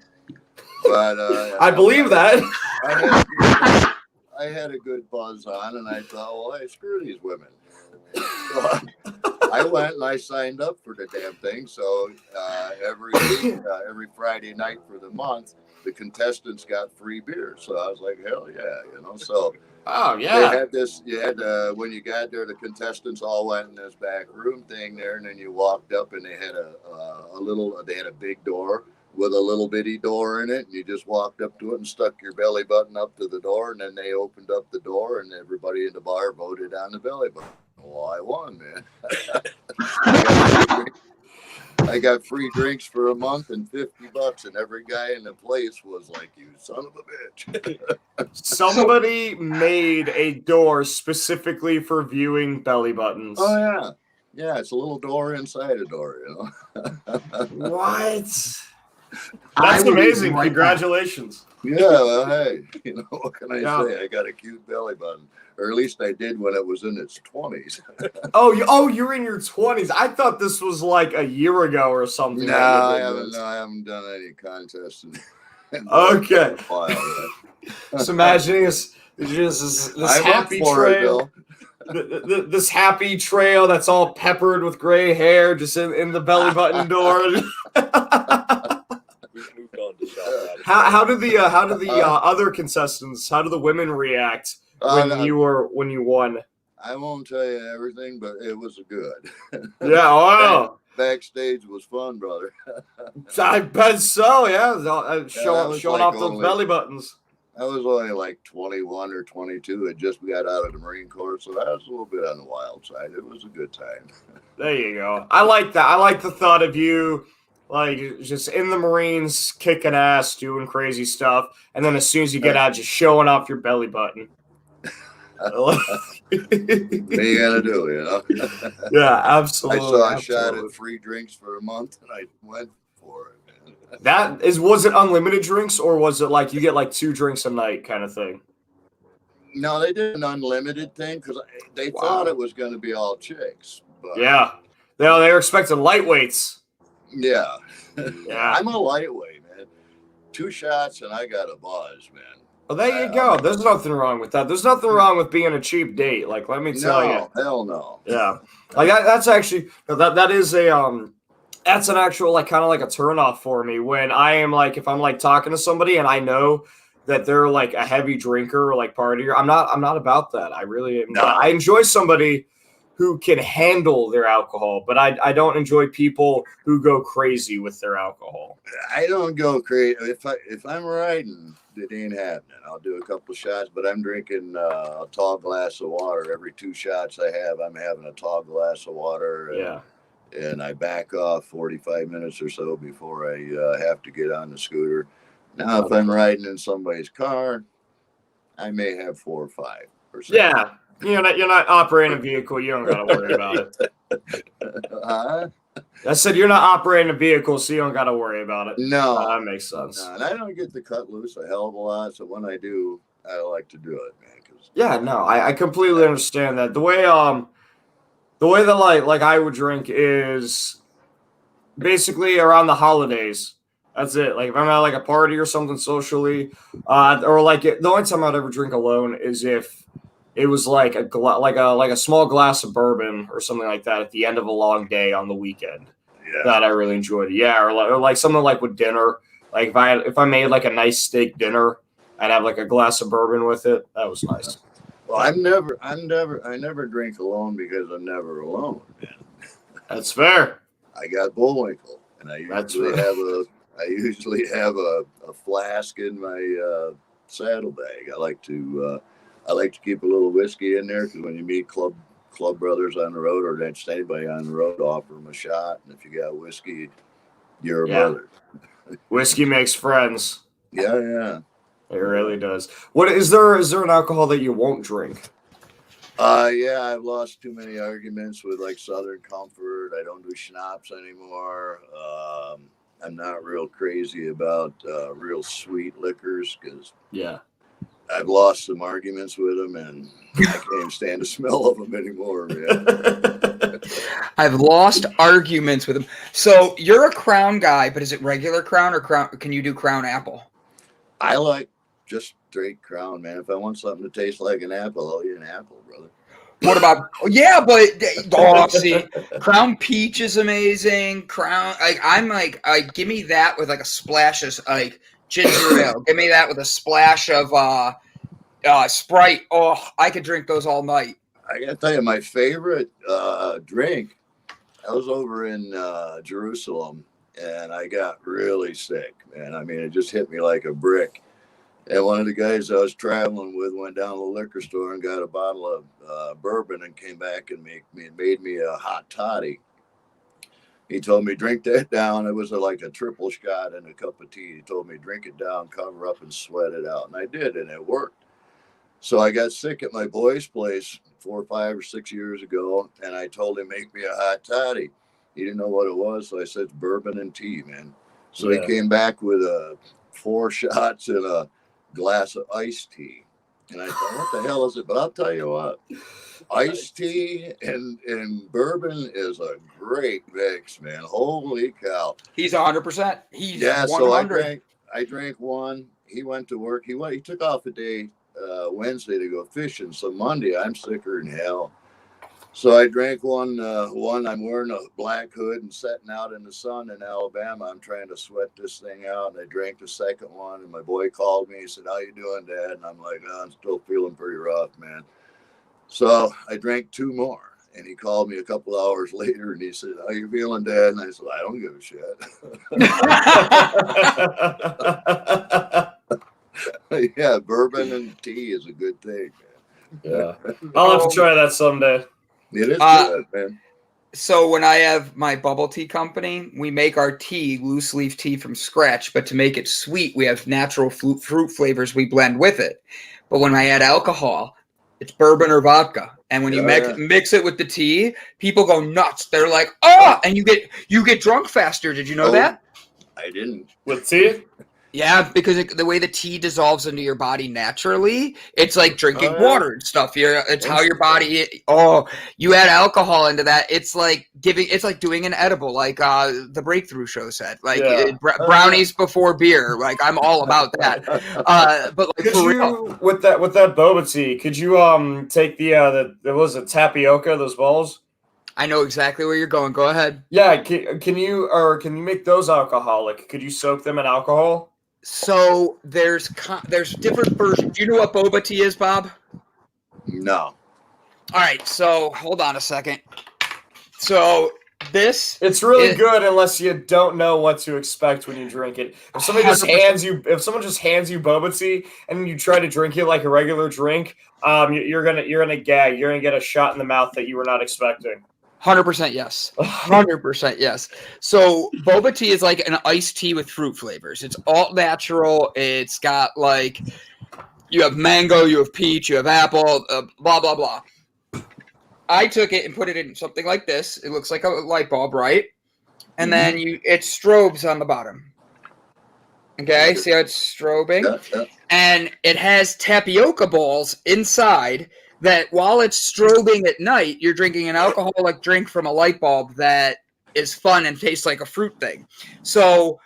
But I believe that. I had a good buzz on, and I thought, well, hey, screw these women. So I went and I signed up for the damn thing. So every Friday night for the month, the contestants got free beer. So I was like, hell yeah, So they had this. You had when you got there, the contestants all went in this back room thing there, and then you walked up, and they had they had a big door with a little bitty door in it, and you just walked up to it and stuck your belly button up to the door, and then they opened up the door, and everybody in the bar voted on the belly button. Well, I won, man. I got free drinks for a month and $50, and every guy in the place was like, "You son of a bitch." Somebody made a door specifically for viewing belly buttons. Oh yeah, yeah. It's a little door inside a door, What? That's amazing. Congratulations. Yeah, well, hey, what can I say? I got a cute belly button. Or at least I did when it was in its 20s. You're in your 20s. I thought this was like a year ago or something. No, I haven't done any contests. Okay. So imagining this happy trail. This happy trail that's all peppered with gray hair just in the belly button door. How do the other contestants, how do the women react when you won? I won't tell you everything, but it was good. Yeah, wow. Backstage was fun, brother. I bet so, yeah. Showing off those belly buttons. I was only like 21 or 22. I just got out of the Marine Corps, so that was a little bit on the wild side. It was a good time. There you go. I like that. I like the thought of you like just in the Marines, kicking ass, doing crazy stuff, and then as soon as you get out, just showing off your belly button. What are you gonna do, Yeah, absolutely. I shot at free drinks for a month, and I went for it, man. Was it unlimited drinks, or was it like you get like 2 drinks a night kind of thing? No, they did an unlimited thing because they thought it was going to be all chicks. But yeah, they were expecting lightweights. Yeah. Yeah. I'm a lightweight, man. 2 shots and I got a buzz, man. Well, there you go. There's nothing wrong with that. There's nothing wrong with being a cheap date. Like, let me tell you. Hell no. Yeah. Like that's actually that is a that's an actual like kind of like a turnoff for me when I am like if I'm like talking to somebody and I know that they're like a heavy drinker or like partier. I'm not about that. I really am. Not. I enjoy somebody who can handle their alcohol, but I don't enjoy people who go crazy with their alcohol. I don't go crazy. If I'm riding, it ain't happening. I'll do a couple shots, but I'm drinking a tall glass of water. Every 2 shots I have, I'm having a tall glass of water. And I back off 45 minutes or so before I have to get on the scooter. Now, if I'm riding in somebody's car, I may have 4 or 5 or so. Yeah. You're not operating a vehicle. You don't got to worry about it. I said you're not operating a vehicle, so you don't got to worry about it. No. That makes sense. No, and I don't get to cut loose a hell of a lot, so when I do, I like to do it, man. Yeah, no, I completely understand that. The way that like I would drink is basically around the holidays. That's it. Like if I'm at like a party or something socially, or like the only time I'd ever drink alone is if it was like a small glass of bourbon or something like that at the end of a long day on the weekend. Yeah. That I really enjoyed. Yeah, or like something like with dinner. Like if I made like a nice steak dinner, I'd have like a glass of bourbon with it. That was nice. Well, I never drink alone because I'm never alone, man. That's fair. I got Bullwinkle, and I usually have a flask in my saddlebag. I like to keep a little whiskey in there because when you meet club brothers on the road or just anybody on the road, offer them a shot, and if you got whiskey, you're a brother. Whiskey makes friends. Yeah. It really does. What is there an alcohol that you won't drink? Yeah, I've lost too many arguments with like Southern Comfort. I don't do schnapps anymore. I'm not real crazy about real sweet liquors because I've lost some arguments with them, and I can't even stand the smell of them anymore, man. I've lost arguments with them. So you're a Crown guy, but is it regular Crown or Crown? Can you do Crown Apple? I like just straight Crown, man. If I want something to taste like an apple, I'll eat an apple, brother. What about see, Crown Peach is amazing. Crown, give me that with like a splash of like ginger ale. Give me that with a splash of Sprite. Oh, I could drink those all night. I gotta tell you, my favorite drink. I was over in Jerusalem, and I got really sick, man. I mean, it just hit me like a brick. And one of the guys I was traveling with went down to the liquor store and got a bottle of bourbon and came back and made me a hot toddy. He told me, drink that down. It was like a triple shot and a cup of tea. He told me, drink it down, cover up, and sweat it out. And I did, and it worked. So I got sick at my boy's place 4 or 5 or 6 years ago, and I told him, make me a hot toddy. He didn't know what it was, so I said, it's bourbon and tea, man. So he came back with 4 shots and a glass of iced tea. And I thought, what the hell is it? But I'll tell you what, iced tea and bourbon is a great mix, man. Holy cow. He's 100%. He's 100. So I drank one. He went to work. He took off a day Wednesday to go fishing. So Monday, I'm sicker than hell. So I drank one. I'm wearing a black hood and sitting out in the sun in Alabama. I'm trying to sweat this thing out. And I drank the second one. And my boy called me. He said, how you doing, Dad? And I'm like, oh, I'm still feeling pretty rough, man. So I drank 2 more. And he called me a couple hours later and he said, how you feeling, Dad? And I said, I don't give a shit. Yeah, bourbon and tea is a good thing, man. Yeah. I'll have to try that someday. It is good, man. So when I have my bubble tea company, we make our tea, loose leaf tea from scratch, but to make it sweet, we have natural fruit flavors we blend with it. But when I add alcohol, it's bourbon or vodka. And when you mix it with the tea, people go nuts. They're like, oh, and you get drunk faster. Did you know that? I didn't. With tea? Yeah, because the way the tea dissolves into your body naturally, it's like drinking water and stuff. It's how your body. You add alcohol into that. It's like doing an edible, like the Breakthrough Show said, like brownies before beer. Like I'm all about that. But like for real, with that boba tea, could you take the was it tapioca, those balls? I know exactly where you're going. Go ahead. Yeah, can you make those alcoholic? Could you soak them in alcohol? So there's different versions. Do you know what boba tea is, Bob? No. All right, so hold on a second. So it's really good unless you don't know what to expect when you drink it. If someone just hands you boba tea and you try to drink it like a regular drink, you're gonna gag. You're gonna get a shot in the mouth that you were not expecting. 100% yes. 100% yes. So boba tea is like an iced tea with fruit flavors. It's all natural. It's got like you have mango, you have peach, you have apple, blah blah blah. I took it and put it in something like this. It looks like a light bulb, right? And then it strobes on the bottom. Okay, see how it's strobing? Yeah. And it has tapioca balls inside that while it's strobing at night, you're drinking an alcoholic drink from a light bulb that is fun and tastes like a fruit thing. So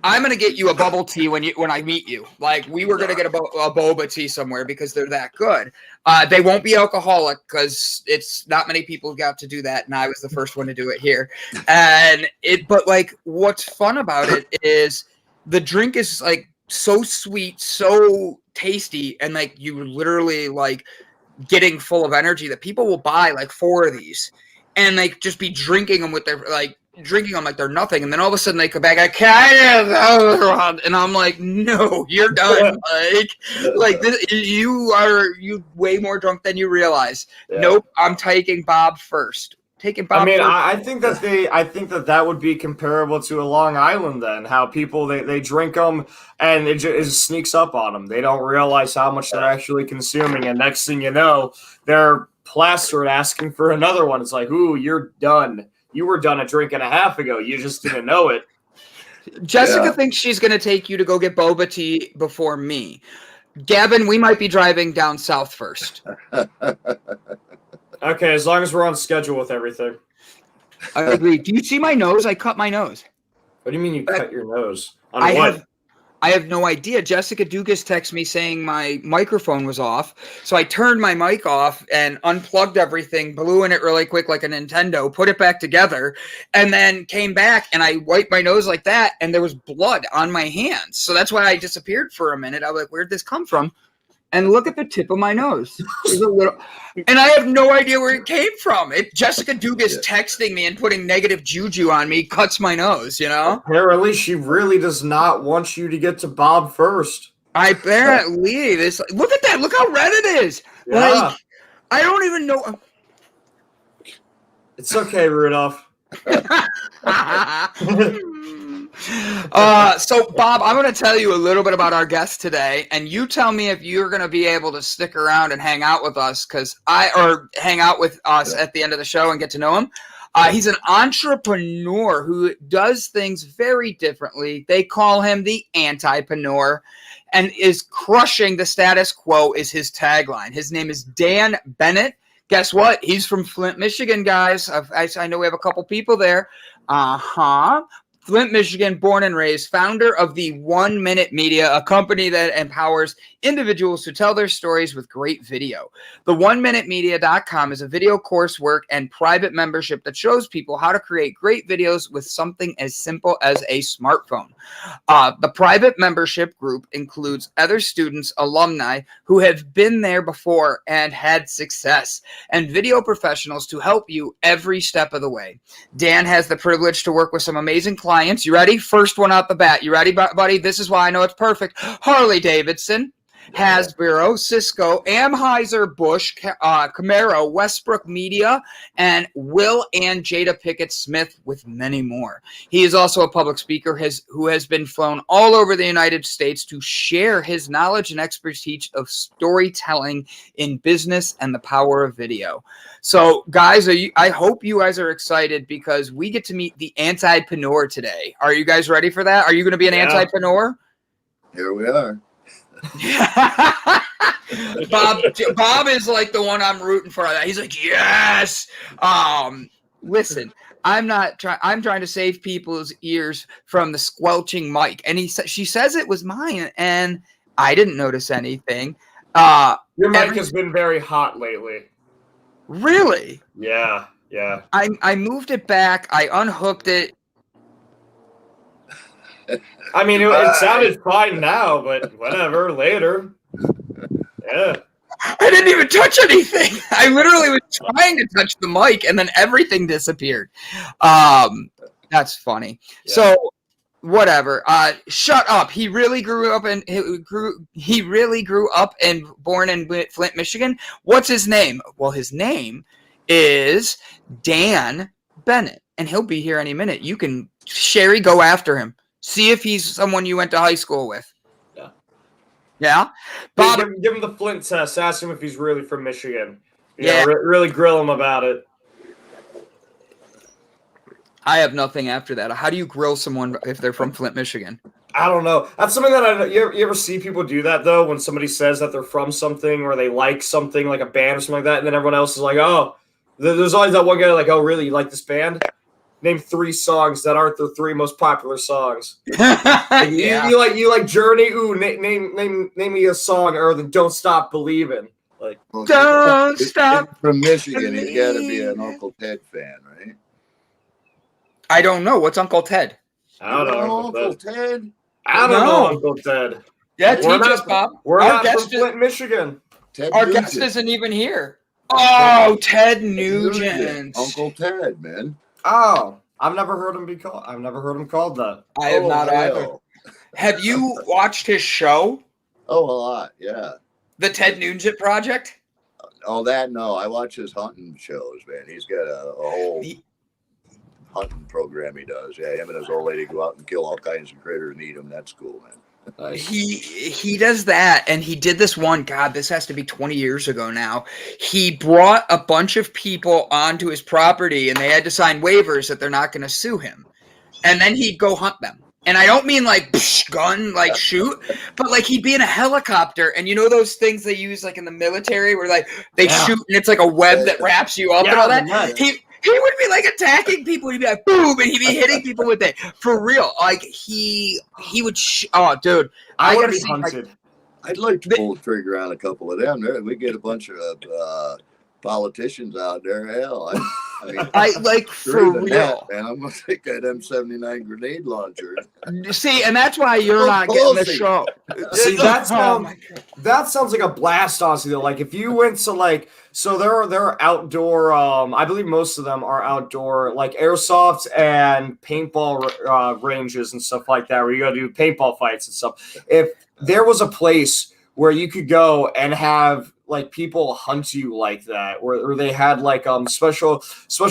I'm going to get you a bubble tea when I meet you. Like we were going to get a boba tea somewhere because they're that good. They won't be alcoholic because it's not many people got to do that. And I was the first one to do it here. But like what's fun about it is the drink is like so sweet, so tasty. And like you literally like getting full of energy that people will buy like 4 of these and like just be drinking them with their drinking them like they're nothing, and then all of a sudden they come back, and I'm like, no, you're done. like this, you way more drunk than you realize. Yeah. Nope, I'm taking Bob first. Taking Bob. I mean, first. I think that would be comparable to a Long Island. Then how people they drink them and it just sneaks up on them. They don't realize how much they're actually consuming, and next thing you know, they're plastered asking for another one. It's like, ooh, you're done. You were done a drink and a half ago. You just didn't know it. Jessica thinks she's going to take you to go get boba tea before me. Gavin, we might be driving down south first. Okay, as long as we're on schedule with everything. I agree. Do you see my nose? I cut my nose. What do you mean you cut your nose? On what? I have no idea. Jessica Dugas texted me saying my microphone was off. So I turned my mic off and unplugged everything, blew in it really quick like a Nintendo, put it back together, and then came back and I wiped my nose like that, and there was blood on my hands. So that's why I disappeared for a minute. I was like, where'd this come from? And look at the tip of my nose. There's a little, and I have no idea where it came from. Jessica Dugas texting me and putting negative juju on me cuts my nose, you know? Apparently, she really does not want you to get to Bob first. Apparently. Look at that. Look how red it is. Yeah. Like, I don't even know. It's okay, Rudolph. So Bob, I'm going to tell you a little bit about our guest today, and you tell me if you're going to be able to stick around and hang out with us, or hang out with us at the end of the show and get to know him. He's an entrepreneur who does things very differently. They call him the Antipreneur, and is crushing the status quo is his tagline. His name is Dan Bennett. Guess what? He's from Flint, Michigan, guys. I know we have a couple people there. Flint, Michigan, born and raised, founder of the 1 Minute Media, a company that empowers individuals to tell their stories with great video. The 1minutemedia.com is a video coursework and private membership that shows people how to create great videos with something as simple as a smartphone. The private membership group includes other students, alumni who have been there before and had success, and video professionals to help you every step of the way. Dan has the privilege to work with some amazing clients. You ready? First one out the bat. You ready, buddy? This is why I know it's perfect. Harley Davidson, Hasbro, Cisco, Anheuser-Busch, Camaro, Westbrook Media, and Will and Jada Pinkett Smiths, with many more. He is also a public speaker who has been flown all over the United States to share his knowledge and expertise of storytelling in business and the power of video. So, guys, I hope you guys are excited because we get to meet the Antipreneur today. Are you guys ready for that? Are you going to be an Antipreneur? Here we are. Bob is like the one I'm rooting for. He's like, yes. Listen, I'm trying to save people's ears from the squelching mic, and she says it was mine, and I didn't notice anything. Your mic has been very hot lately. Really? Yeah. I moved it back. I unhooked it. I mean, it sounded fine now, but whatever, later. Yeah. I didn't even touch anything. I literally was trying to touch the mic, and then everything disappeared. That's funny. Yeah. So, whatever. Shut up. He really grew up and born in Flint, Michigan. What's his name? Well, his name is Dan Bennett, and he'll be here any minute. You can, Sherry, go after him. See if he's someone you went to high school with. Yeah. Yeah? Bob, give him the Flint test. Ask him if he's really from Michigan. Really grill him about it. I have nothing after that. How do you grill someone if they're from Flint, Michigan? I don't know. That's something that you ever see people do that, though, when somebody says that they're from something or they like something, like a band or something like that, and then everyone else is like, oh, there's always that one guy like, oh, really, you like this band? Name 3 songs that aren't the 3 most popular songs. Like, yeah. you like Journey? Ooh, name me a song, or the Don't Stop Believin'. Like, don't stop. From Michigan, he's got to be an Uncle Ted fan, right? I don't know. What's Uncle Ted? I don't know Uncle Ted. I don't know Uncle Ted. Yeah, teach us, Bob. We're not from Flint, Michigan. Ted Our Nugent. guest isn't even here. Oh, Ted Nugent. Uncle Ted, man. Oh, I've never heard him called that. I have not either. hell. Have you watched his show, Oh, a lot, yeah. The Ted Nugent Project? Oh, that no. I watch his hunting shows, man. He's got a whole hunting program he does. Yeah, him and his old lady go out and kill all kinds of critters and eat them. That's cool, man. He does that, and he did this one. God, this has to be 20 years ago now. He brought a bunch of people onto his property, and they had to sign waivers that they're not going to sue him. And then he'd go hunt them. And I don't mean like gun, like shoot, but like he'd be in a helicopter, and you know those things they use like in the military where like they shoot and it's like a web that wraps you up and all that. He would be like attacking people. He'd be like boom, and he'd be hitting people with it for real. Like he would. Oh, dude, I gotta would be see, hunted. I'd like to pull the trigger on a couple of them. There, we get a bunch of politicians out there. Hell, I mean, I like for real, man. I'm gonna take that M79 grenade launcher. See, and that's why you're not getting the show. See, that sounds like a blast, honestly. Though, like if you went to like, so there are outdoor. I believe most of them are outdoor, like airsoft and paintball ranges and stuff like that, where you go to do paintball fights and stuff. If there was a place where you could go and have like people hunt you like that, or they had like special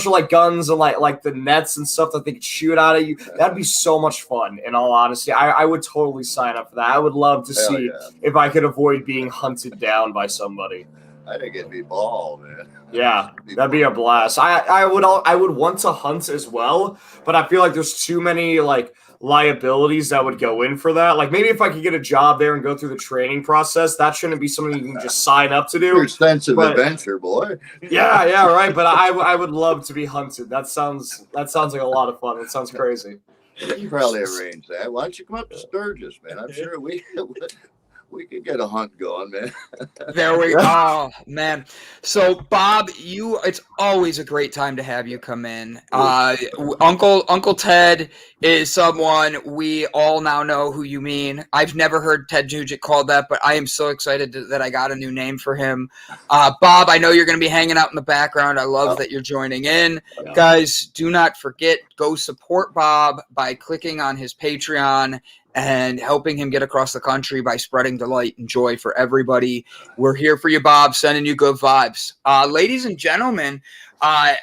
like guns and like the nets and stuff that they could shoot out at you, that'd be so much fun. In all honesty, I would totally sign up for that. I would love to see if I could avoid being hunted down by somebody. I think it'd be ball, man. Yeah, that'd be a blast. I would want to hunt as well, but I feel like there's too many like liabilities that would go in for that. Like maybe if I could get a job there and go through the training process, that shouldn't be something you can just sign up to do. Your expensive adventure, boy. Yeah, right. But I would love to be hunted. That sounds like a lot of fun. It sounds crazy. You can probably arrange that. Why don't you come up to Sturgis, man? I'm sure we could get a hunt going, man. There we go. Oh, man. So, Bob, it's always a great time to have you come in. Uncle Ted is someone we all now know who you mean. I've never heard Ted Nugent called that, but I am so excited that I got a new name for him. Bob, I know you're going to be hanging out in the background. I love that you're joining in. Guys, do not forget, go support Bob by clicking on his Patreon and helping him get across the country by spreading delight and joy for everybody. We're here for you, Bob, sending you good vibes. Ladies and gentlemen,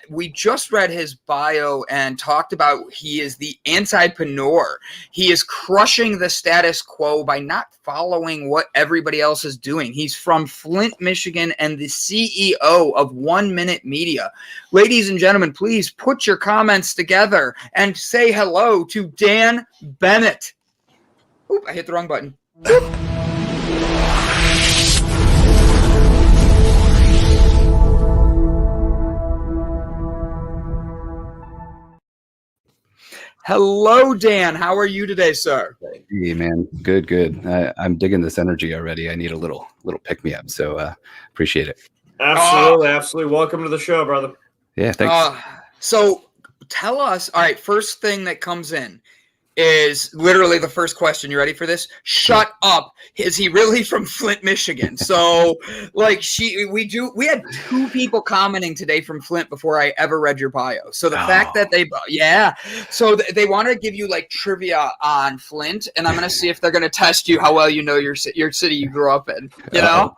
we just read his bio and talked about he is the Antipreneur. He is crushing the status quo by not following what everybody else is doing. He's from Flint, Michigan, and the CEO of 1 Minute Media. Ladies and gentlemen, please put your comments together and say hello to Dan Bennett. Oop, I hit the wrong button. Hello, Dan. How are you today, sir? Hey, man. Good. I'm digging this energy already. I need a little pick-me-up, so appreciate it. Absolutely. Welcome to the show, brother. Yeah, thanks. So tell us, all right, first thing that comes in is literally the first question. You ready for this? Shut up. Is he really from Flint, Michigan? So like we had 2 people commenting today from Flint before I ever read your bio. So the fact that so they want to give you like trivia on Flint, and I'm going to see if they're going to test you how well you know your city you grew up in, you know?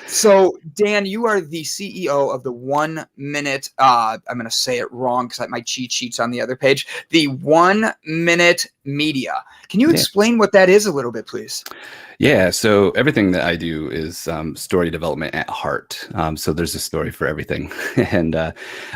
So Dan, you are the CEO of the 1 Minute, I'm going to say it wrong because my cheat sheet's on the other page, the 1 Minute Media. Can you explain what that is a little bit, please? Yeah, so everything that I do is story development at heart. So there's a story for everything. And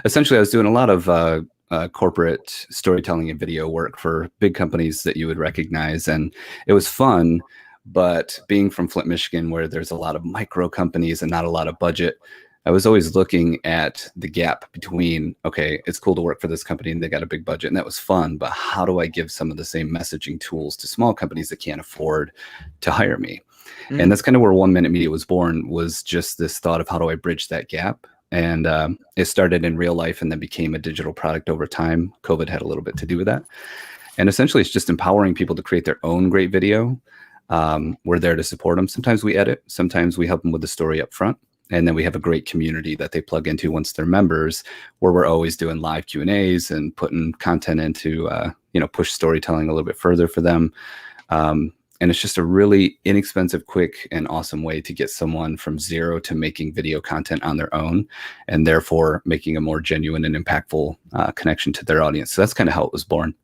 essentially I was doing a lot of corporate storytelling and video work for big companies that you would recognize. And it was fun, but being from Flint, Michigan, where there's a lot of micro companies and not a lot of budget, I was always looking at the gap between, okay, it's cool to work for this company and they got a big budget and that was fun, but how do I give some of the same messaging tools to small companies that can't afford to hire me? And that's kind of where 1 Minute Media was born, was just this thought of how do I bridge that gap? And it started in real life and then became a digital product over time. COVID had a little bit to do with that. And essentially it's just empowering people to create their own great video We're there to support them. Sometimes we edit, sometimes we help them with the story up front. And then we have a great community that they plug into once they're members, where we're always doing live Q&As and putting content into, push storytelling a little bit further for them. And it's just a really inexpensive, quick, and awesome way to get someone from zero to making video content on their own, and therefore making a more genuine and impactful connection to their audience. So that's kind of how it was born.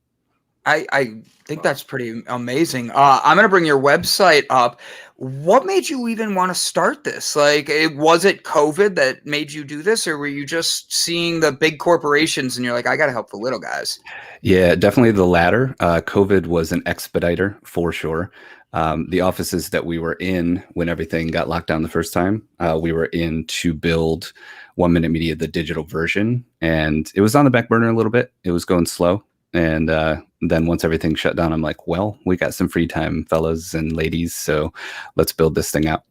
I think that's pretty amazing. I'm going to bring your website up. What made you even want to start this? Like, was it COVID that made you do this, or were you just seeing the big corporations and you're like, I got to help the little guys? Yeah, definitely the latter. COVID was an expediter for sure. The offices that we were in when everything got locked down the first time, we were in to build 1 Minute Media, the digital version. And it was on the back burner a little bit. It was going slow. And then once everything shut down, I'm like, well, we got some free time, fellas and ladies. So let's build this thing out.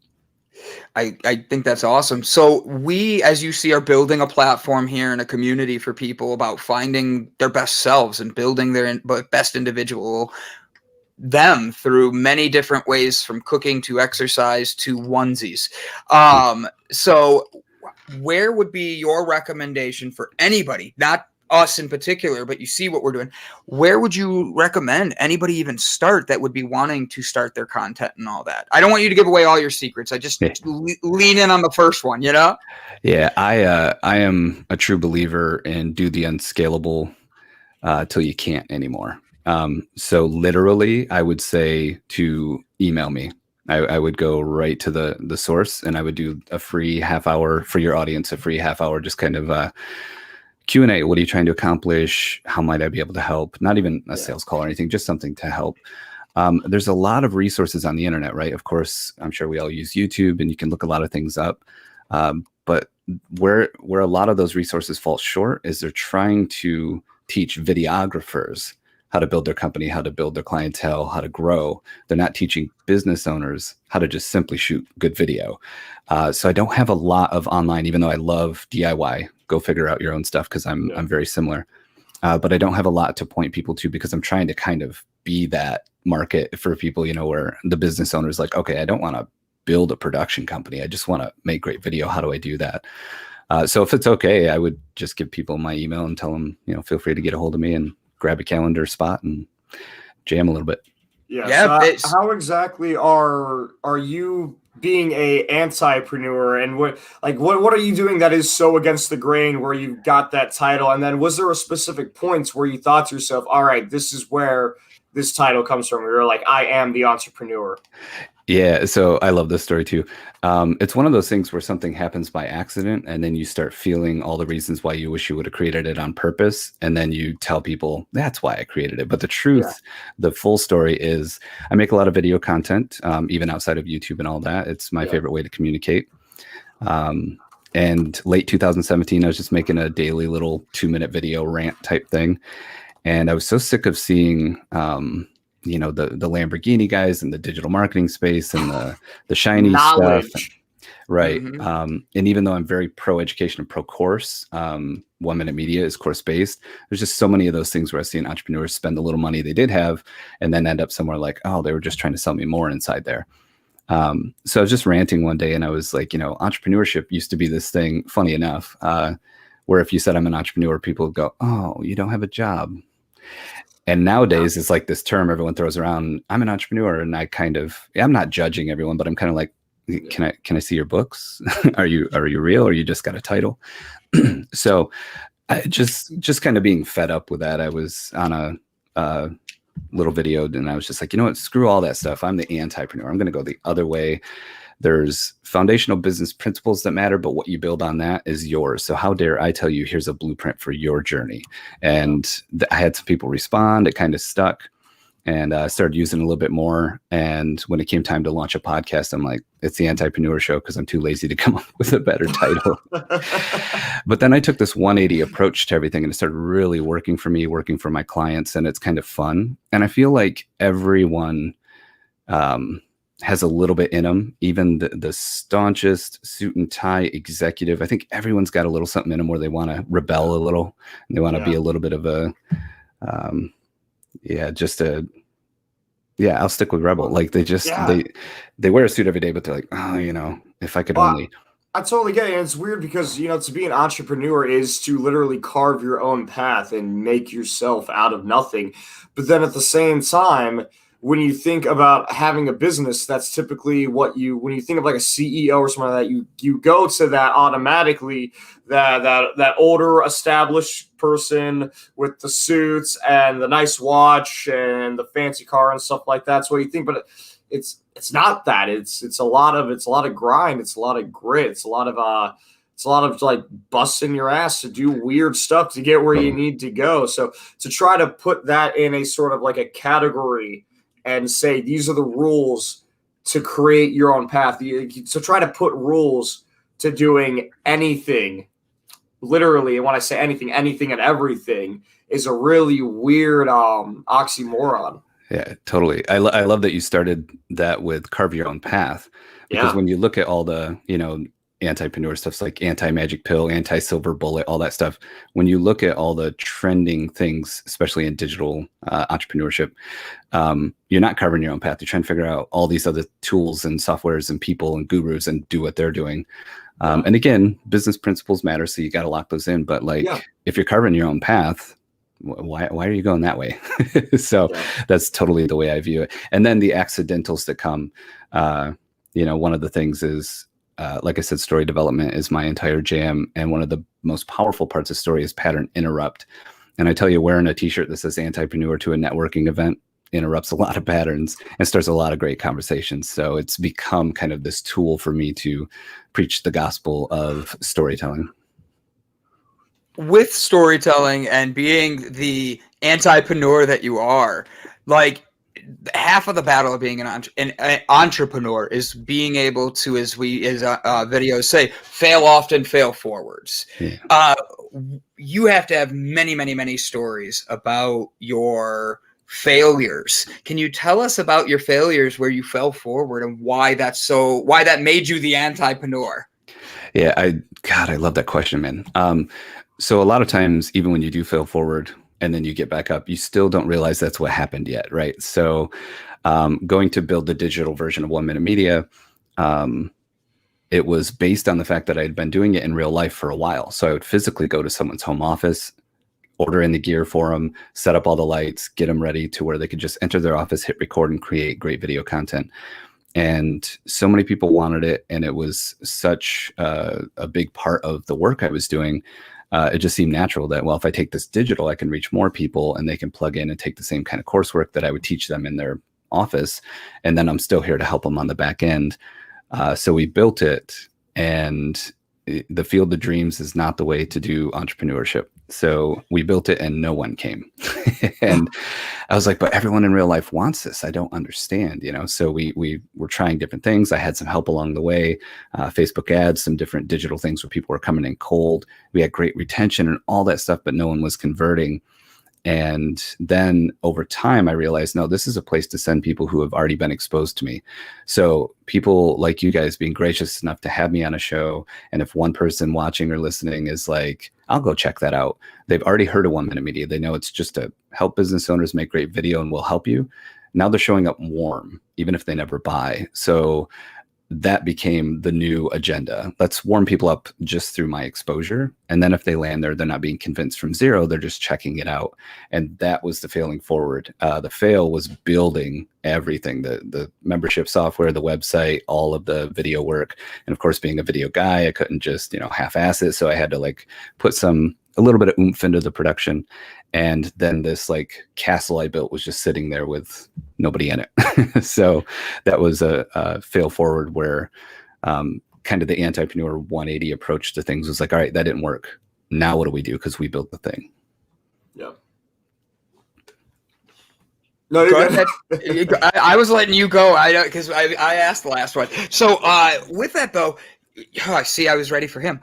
I think that's awesome. So we, as you see, are building a platform here and a community for people about finding their best selves and building their best individual them through many different ways, from cooking to exercise to onesies. So where would be your recommendation for anybody, not us in particular, but you see what we're doing, where would you recommend anybody even start that would be wanting to start their content and all that? I don't want you to give away all your secrets. I just lean in on the first one, Yeah, I am a true believer in do the unscalable till you can't anymore. So literally, I would say to email me. I would go right to the source, and I would do a free half hour for your audience, a free half hour, just kind of Q&A. What are you trying to accomplish? How might I be able to help? Not even a sales call or anything, just something to help. There's a lot of resources on the internet, right? Of course, I'm sure we all use YouTube, and you can look a lot of things up. But where a lot of those resources fall short is they're trying to teach videographers how to build their company, how to build their clientele, how to grow. They're not teaching business owners how to just simply shoot good video. So I don't have a lot of online, even though I love DIY. Go figure out your own stuff, because I'm very similar. But I don't have a lot to point people to, because I'm trying to kind of be that market for people, where the business owner is like, okay, I don't want to build a production company. I just want to make great video. How do I do that? So if it's okay, I would just give people my email and tell them, feel free to get a hold of me and grab a calendar spot and jam a little bit. Yeah. So how exactly are you being a antipreneur, and what are you doing that is so against the grain where you got that title? And then was there a specific points where you thought to yourself, all right, this is where this title comes from? You're like, I am the entrepreneur. Yeah, so I love this story too. It's one of those things where something happens by accident, and then you start feeling all the reasons why you wish you would have created it on purpose. And then you tell people, that's why I created it. But the truth, the full story is I make a lot of video content, even outside of YouTube and all that. It's my favorite way to communicate. And late 2017, I was just making a daily little 2-minute video rant type thing. And I was so sick of seeing the Lamborghini guys in the digital marketing space and the shiny stuff. Right. Mm-hmm. And even though I'm very pro education and pro course, 1 Minute Media is course based. There's just so many of those things where I see entrepreneurs spend the little money they did have and then end up somewhere like, oh, they were just trying to sell me more inside there. So I was just ranting one day, and I was like, entrepreneurship used to be this thing, funny enough, where if you said I'm an entrepreneur, people would go, oh, you don't have a job. And nowadays it's like this term everyone throws around, I'm an entrepreneur. And I'm not judging everyone, but I'm kind of like, can I see your books? Are you real, or you just got a title? So I just kind of being fed up with that. I was on a little video, and I was just like, you know what, screw all that stuff. I'm the antipreneur. I'm going to go the other way. There's foundational business principles that matter, but what you build on that is yours. So how dare I tell you, here's a blueprint for your journey. And I had some people respond. It kind of stuck, and I started using it a little bit more. And when it came time to launch a podcast, I'm like, it's the Antipreneur Show, because I'm too lazy to come up with a better title. But then I took this 180 approach to everything, and it started really working for me, working for my clients, and it's kind of fun. And I feel like everyone has a little bit in them, even the staunchest suit and tie executive. I think everyone's got a little something in them where they want to rebel a little, and they want to be a little bit of a, just a Yeah, I'll stick with Rebel. Like they just they wear a suit every day, but they're like, oh, if I could only. I totally get it. And it's weird because, to be an entrepreneur is to literally carve your own path and make yourself out of nothing. But then at the same time, when you think about having a business, that's typically when you think of like a CEO or something like that, you go to that automatically, that older established person with the suits and the nice watch and the fancy car and stuff like that. That's what you think, but it's not that. It's a lot of grind. It's a lot of grit. It's a lot of like busting your ass to do weird stuff to get where you need to go. So to try to put that in a sort of like a category and say these are the rules to create your own path. So try to put rules to doing anything, literally, and when I say anything and everything, is a really weird oxymoron. Yeah, totally. I love that you started that with carve your own path, because when you look at all the, Antipreneur stuff like anti-magic pill, anti-silver bullet, all that stuff. When you look at all the trending things, especially in digital entrepreneurship, you're not carving your own path. You're trying to figure out all these other tools and softwares and people and gurus and do what they're doing. And again, business principles matter, so you got to lock those in. But if you're carving your own path, why are you going that way? So that's totally the way I view it. And then the accidentals that come, one of the things is, like I said, story development is my entire jam. And one of the most powerful parts of story is pattern interrupt. And I tell you, wearing a t-shirt that says Antipreneur to a networking event interrupts a lot of patterns and starts a lot of great conversations. So it's become kind of this tool for me to preach the gospel of storytelling. With storytelling and being the Antipreneur that you are, like, half of the battle of being an entrepreneur is being able to, as videos say, fail often, fail forwards. Yeah. You have to have many, many, many stories about your failures. Can you tell us about your failures where you fell forward and why that made you the Antipreneur? Yeah, I love that question, man. So a lot of times, even when you do fail forward and then you get back up, you still don't realize that's what happened yet, right? So going to build the digital version of 1 Minute Media, it was based on the fact that I had been doing it in real life for a while. So I would physically go to someone's home office, order in the gear for them, set up all the lights, get them ready to where they could just enter their office, hit record, and create great video content. And so many people wanted it, and it was such a big part of the work I was doing. It just seemed natural that, well, if I take this digital, I can reach more people and they can plug in and take the same kind of coursework that I would teach them in their office. And then I'm still here to help them on the back end. So we built it, and the field of dreams is not the way to do entrepreneurship. So we built it and no one came. And I was like, but everyone in real life wants this. I don't understand, So we were trying different things. I had some help along the way, Facebook ads, some different digital things where people were coming in cold. We had great retention and all that stuff, but no one was converting. And then over time, I realized, no, this is a place to send people who have already been exposed to me. So people like you guys being gracious enough to have me on a show. And if one person watching or listening is like, I'll go check that out. They've already heard of 1 Minute Media. They know it's just to help business owners make great video and we'll help you. Now they're showing up warm, even if they never buy. So that became the new agenda. Let's warm people up just through my exposure. And then if they land there, they're not being convinced from zero, they're just checking it out. And that was the failing forward. The fail was building everything, the membership software, the website, all of the video work. And of course, being a video guy, I couldn't just, half-ass it. So I had to put a little bit of oomph into the production. And then this castle I built was just sitting there with nobody in it. So that was a fail forward where kind of the Antipreneur 180 approach to things was like, all right, that didn't work. Now what do we do? Because we built the thing. Yeah. No, go ahead. I was letting you go. Because I asked the last one. So with that though, I was ready for him.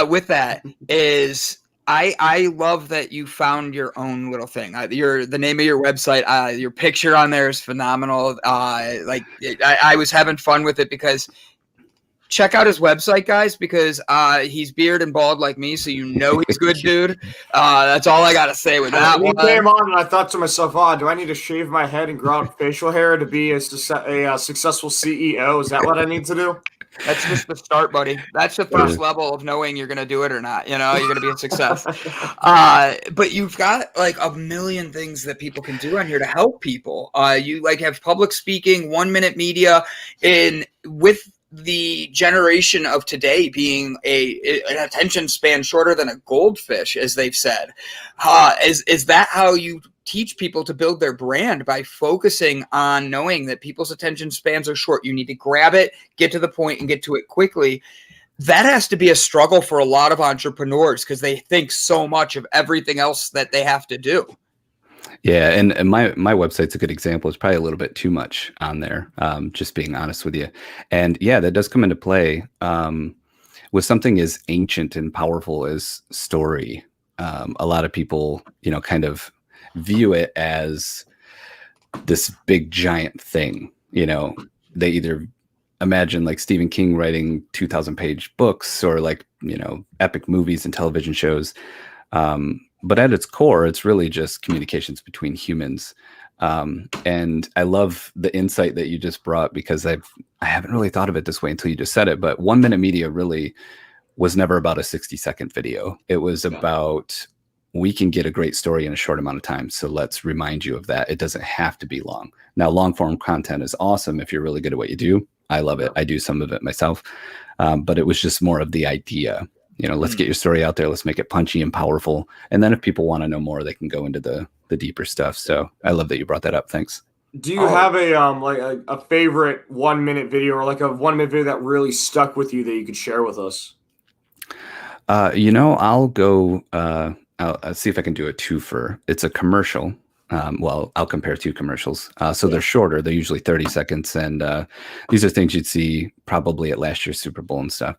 With that is, I love that you found your own little thing. The name of your website, your picture on there is phenomenal. I was having fun with it because check out his website, guys, because he's beard and bald like me, so he's good, dude. That's all I gotta say with that one. He came on, and I thought to myself, do I need to shave my head and grow out facial hair to be a successful CEO? Is that what I need to do? That's just the start, buddy. That's the first level of knowing you're going to do it or not. You're going to be a success. But you've got like a million things that people can do on here to help people. You like have public speaking, 1 minute media, with the generation of today being an attention span shorter than a goldfish, as they've said. Is that how you teach people to build their brand? By focusing on knowing that people's attention spans are short. You need to grab it, get to the point, and get to it quickly. That has to be a struggle for a lot of entrepreneurs because they think so much of everything else that they have to do. Yeah, and my website's a good example. It's probably a little bit too much on there, just being honest with you. And yeah, that does come into play with something as ancient and powerful as story. A lot of people, kind of view it as this big giant thing. They either imagine like Stephen King writing 2,000-page books or like, epic movies and television shows. But at its core, it's really just communications between humans. And I love the insight that you just brought because I haven't really thought of it this way until you just said it. But 1 minute media really was never about a 60-second video. It was about, we can get a great story in a short amount of time. So let's remind you of that. It doesn't have to be long. Now, long form content is awesome if you're really good at what you do. I love it. I do some of it myself. But it was just more of the idea. Let's get your story out there. Let's make it punchy and powerful. And then if people want to know more, they can go into the deeper stuff. So I love that you brought that up. Thanks. Do you have a favorite 1 minute video or like a 1 minute video that really stuck with you that you could share with us? I'll go, I'll see if I can do a twofer. It's a commercial. I'll compare two commercials. So they're shorter. They're usually 30 seconds. And these are things you'd see probably at last year's Super Bowl and stuff.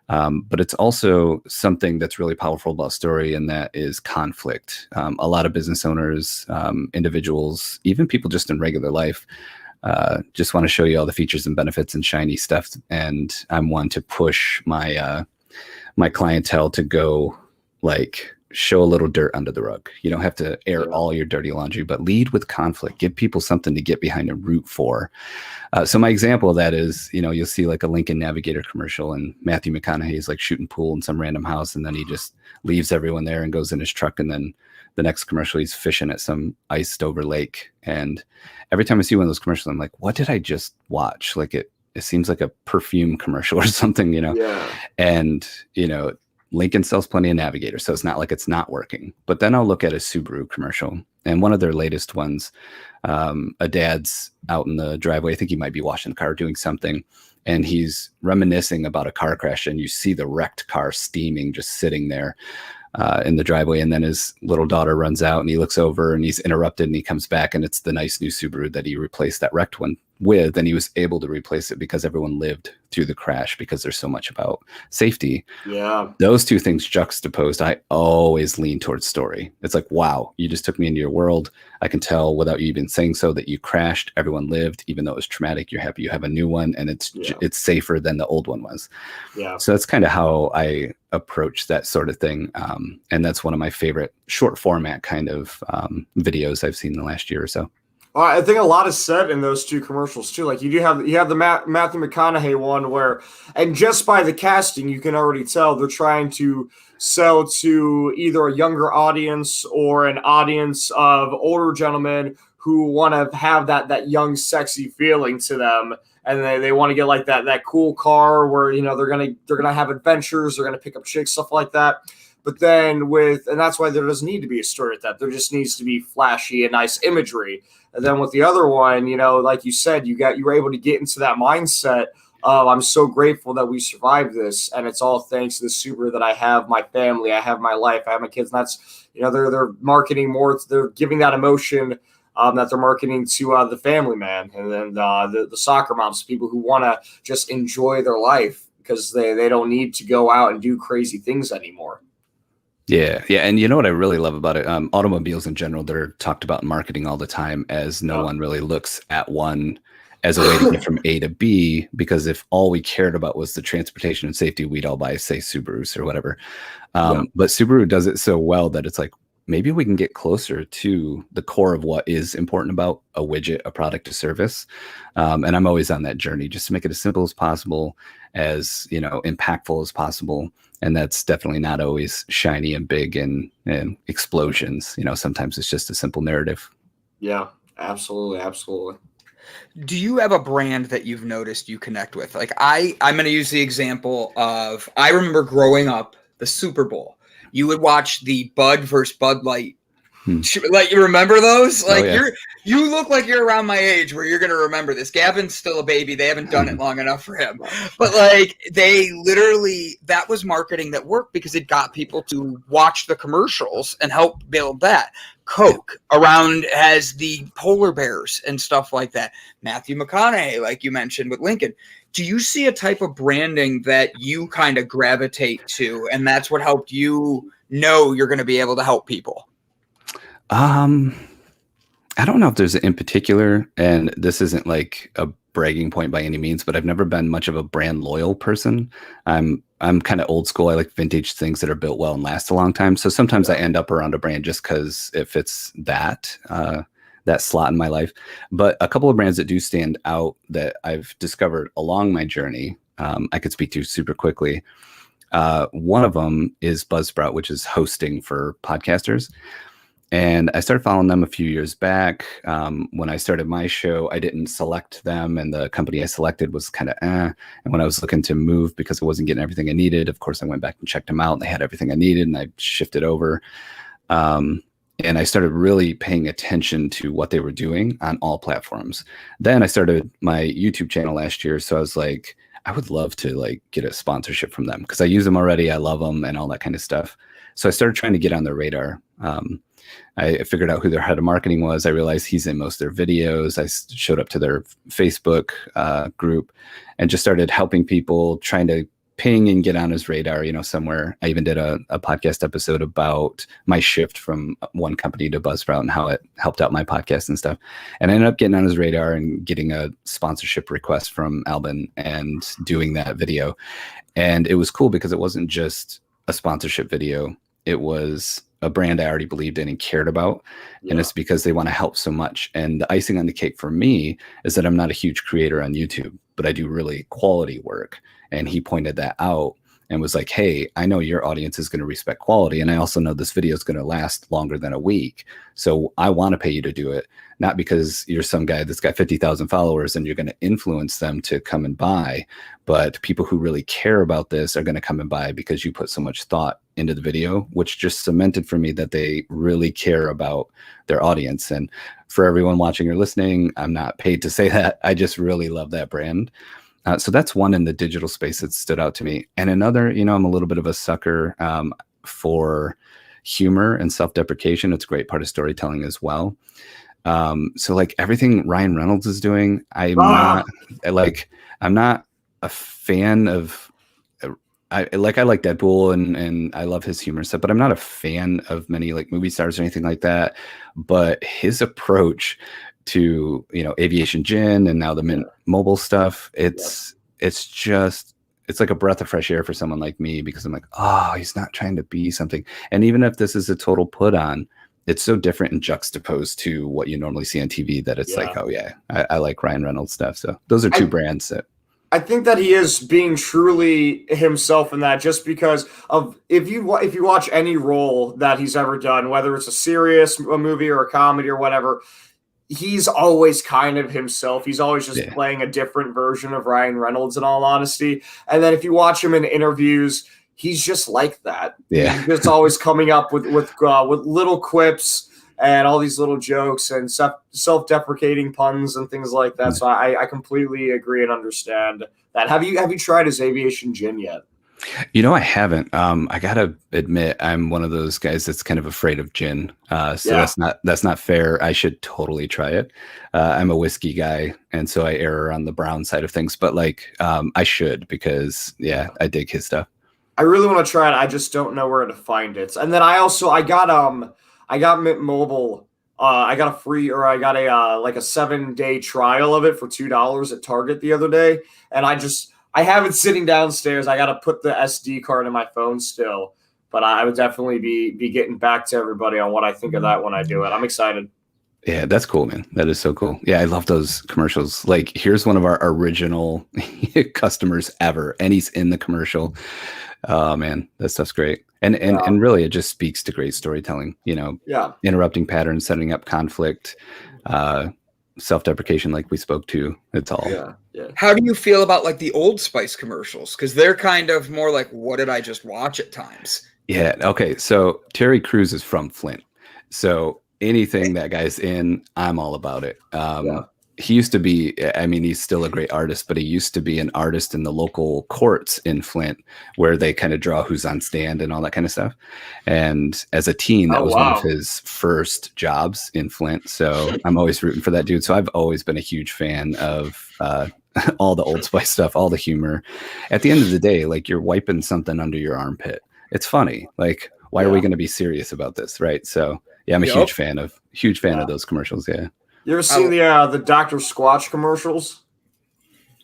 But it's also something that's really powerful about story, and that is conflict. A lot of business owners, individuals, even people just in regular life, just want to show you all the features and benefits and shiny stuff. And I'm one to push my my clientele to go like show a little dirt under the rug. You don't have to air all your dirty laundry, but lead with conflict. Give people something to get behind and root for. So my example of that is, you'll see like a Lincoln Navigator commercial and Matthew McConaughey is like shooting pool in some random house. And then he just leaves everyone there and goes in his truck. And then the next commercial, he's fishing at some iced over lake. And every time I see one of those commercials, I'm like, what did I just watch? Like it seems like a perfume commercial or something, Yeah. And, Lincoln sells plenty of Navigators, so it's not like it's not working. But then I'll look at a Subaru commercial, and one of their latest ones, a dad's out in the driveway. I think he might be washing the car, doing something, and he's reminiscing about a car crash, and you see the wrecked car steaming, just sitting there in the driveway. And then his little daughter runs out, and he looks over, and he's interrupted, and he comes back, and it's the nice new Subaru that he replaced that wrecked one with, and he was able to replace it because everyone lived through the crash, because there's so much about safety. Yeah. Those two things juxtaposed, I always lean towards story. It's like, wow, you just took me into your world. I can tell without you even saying so that you crashed. Everyone lived, even though it was traumatic. You're happy you have a new one, and it's safer than the old one was. Yeah. So that's kind of how I approach that sort of thing. And that's one of my favorite short format kind of videos I've seen in the last year or so. I think a lot is said in those two commercials too. Like you have the Matthew McConaughey one where, and just by the casting, you can already tell they're trying to sell to either a younger audience or an audience of older gentlemen who want to have that young, sexy feeling to them, and they want to get like that cool car where they're gonna have adventures, they're gonna pick up chicks, stuff like that. But then and that's why there doesn't need to be a story at that. There just needs to be flashy and nice imagery. And then with the other one, like you said, you were able to get into that mindset of, I'm so grateful that we survived this. And it's all thanks to the Subaru that I have my family, I have my life, I have my kids. And that's, they're marketing more. They're giving that emotion that they're marketing to the family man. And then the soccer moms, people who want to just enjoy their life because they don't need to go out and do crazy things anymore. Yeah. And you know what I really love about it? Automobiles in general, they're talked about in marketing all the time as no one really looks at one as a way to get from A to B, because if all we cared about was the transportation and safety, we'd all buy, say, Subarus or whatever. But Subaru does it so well that it's like, maybe we can get closer to the core of what is important about a widget, a product, a service. And I'm always on that journey just to make it as simple as possible, as, you know, impactful as possible. And that's definitely not always shiny and big and explosions. You know, sometimes it's just a simple narrative. Yeah, absolutely. Absolutely. Do you have a brand that you've noticed you connect with? Like I'm going to use the example of, I remember growing up, the Super Bowl. You would watch the Bud versus Bud Light. Like, you remember those? Like, you look like you're around my age where you're going to remember this. Gavin's still a baby. They haven't done it long enough for him. But like, they literally, that was marketing that worked because it got people to watch the commercials and help build that. Coke around has the polar bears and stuff like that. Matthew McConaughey, like you mentioned with Lincoln. Do you see a type of branding that you kind of gravitate to, and that's what helped you know you're going to be able to help people? I don't know if there's in particular, and this isn't like a bragging point by any means, but I've never been much of a brand loyal person. I'm kind of old school. I like vintage things that are built well and last a long time. So sometimes I end up around a brand just because it fits that slot in my life. But a couple of brands that do stand out that I've discovered along my journey, I could speak to super quickly. One of them is Buzzsprout, which is hosting for podcasters. And I started following them a few years back. When I started my show, I didn't select them, and the company I selected was kind of And when I was looking to move because I wasn't getting everything I needed, of course, I went back and checked them out, and they had everything I needed, and I shifted over. And I started really paying attention to what they were doing on all platforms. Then I started my YouTube channel last year, so I was like, I would love to like get a sponsorship from them because I use them already, I love them, and all that kind of stuff. So I started trying to get on their radar. I figured out who their head of marketing was. I realized he's in most of their videos. I showed up to their Facebook group and just started helping people, trying to ping and get on his radar, you know, somewhere. I even did a podcast episode about my shift from one company to Buzzsprout and how it helped out my podcast and stuff. And I ended up getting on his radar and getting a sponsorship request from Albin and doing that video. And it was cool because it wasn't just a sponsorship video. It was a brand I already believed in and cared about. Yeah. And it's because they want to help so much. And the icing on the cake for me is that I'm not a huge creator on YouTube, but I do really quality work. And he pointed that out and was like, hey, I know your audience is going to respect quality. And I also know this video is going to last longer than a week. So I want to pay you to do it, not because you're some guy that's got 50,000 followers and you're going to influence them to come and buy, but people who really care about this are going to come and buy because you put so much thought into the video, which just cemented for me that they really care about their audience. And for everyone watching or listening, I'm not paid to say that. I just really love that brand. So that's one in the digital space that stood out to me. And another, you know, I'm a little bit of a sucker for humor and self-deprecation. It's a great part of storytelling as well. So like everything Ryan Reynolds is doing, I'm not a fan of. I like Deadpool and I love his humor stuff, but I'm not a fan of many like movie stars or anything like that. But his approach to, you know, Aviation Gin and now the Mint Mobile stuff, it's like a breath of fresh air for someone like me, because I'm like, oh, he's not trying to be something. And even if this is a total put on, it's so different and juxtaposed to what you normally see on TV that it's like, oh yeah, I like Ryan Reynolds stuff. So those are two brands that I think that he is being truly himself in that, just because of if you watch any role that he's ever done, whether it's a serious movie or a comedy or whatever, he's always kind of himself. He's always just playing a different version of Ryan Reynolds, in all honesty. And then if you watch him in interviews, he's just like that. Yeah, he's just always coming up with little quips and all these little jokes and self-deprecating puns and things like that. So I completely agree and understand that. Have you tried his Aviation Gin yet? You know, I haven't. I gotta admit, I'm one of those guys that's kind of afraid of gin. That's not fair. I should totally try it. I'm a whiskey guy, and so I err on the brown side of things. But like, I should, because I dig his stuff. I really want to try it. I just don't know where to find it. And then I got Mint Mobile I got a free, or I got a like a 7-day trial of it for $2 at Target the other day, and I have it sitting downstairs. I got to put the SD card in my phone still, but I would definitely be getting back to everybody on what I think of that when I do it. I'm excited. Yeah, that's cool, man. That is so cool. Yeah, I love those commercials. Like, here's one of our original customers ever, and he's in the commercial. Oh man, that stuff's great. And really, it just speaks to great storytelling. Interrupting patterns, setting up conflict, self-deprecation, like we spoke to. It's all. Yeah. How do you feel about like the Old Spice commercials? Because they're kind of more like, what did I just watch at times? Yeah. Okay. So Terry Crews is from Flint, so anything that guy's in, I'm all about it. He used to be, I mean, he's still a great artist, but he used to be an artist in the local courts in Flint where they kind of draw who's on stand and all that kind of stuff. And as a teen, that was one of his first jobs in Flint. So I'm always rooting for that dude. So I've always been a huge fan of all the Old Spice stuff, all the humor. At the end of the day, like, you're wiping something under your armpit. It's funny. Like, why are we going to be serious about this? Right. So yeah, I'm a huge fan of those commercials. Yeah. You ever seen the Dr. Squatch commercials?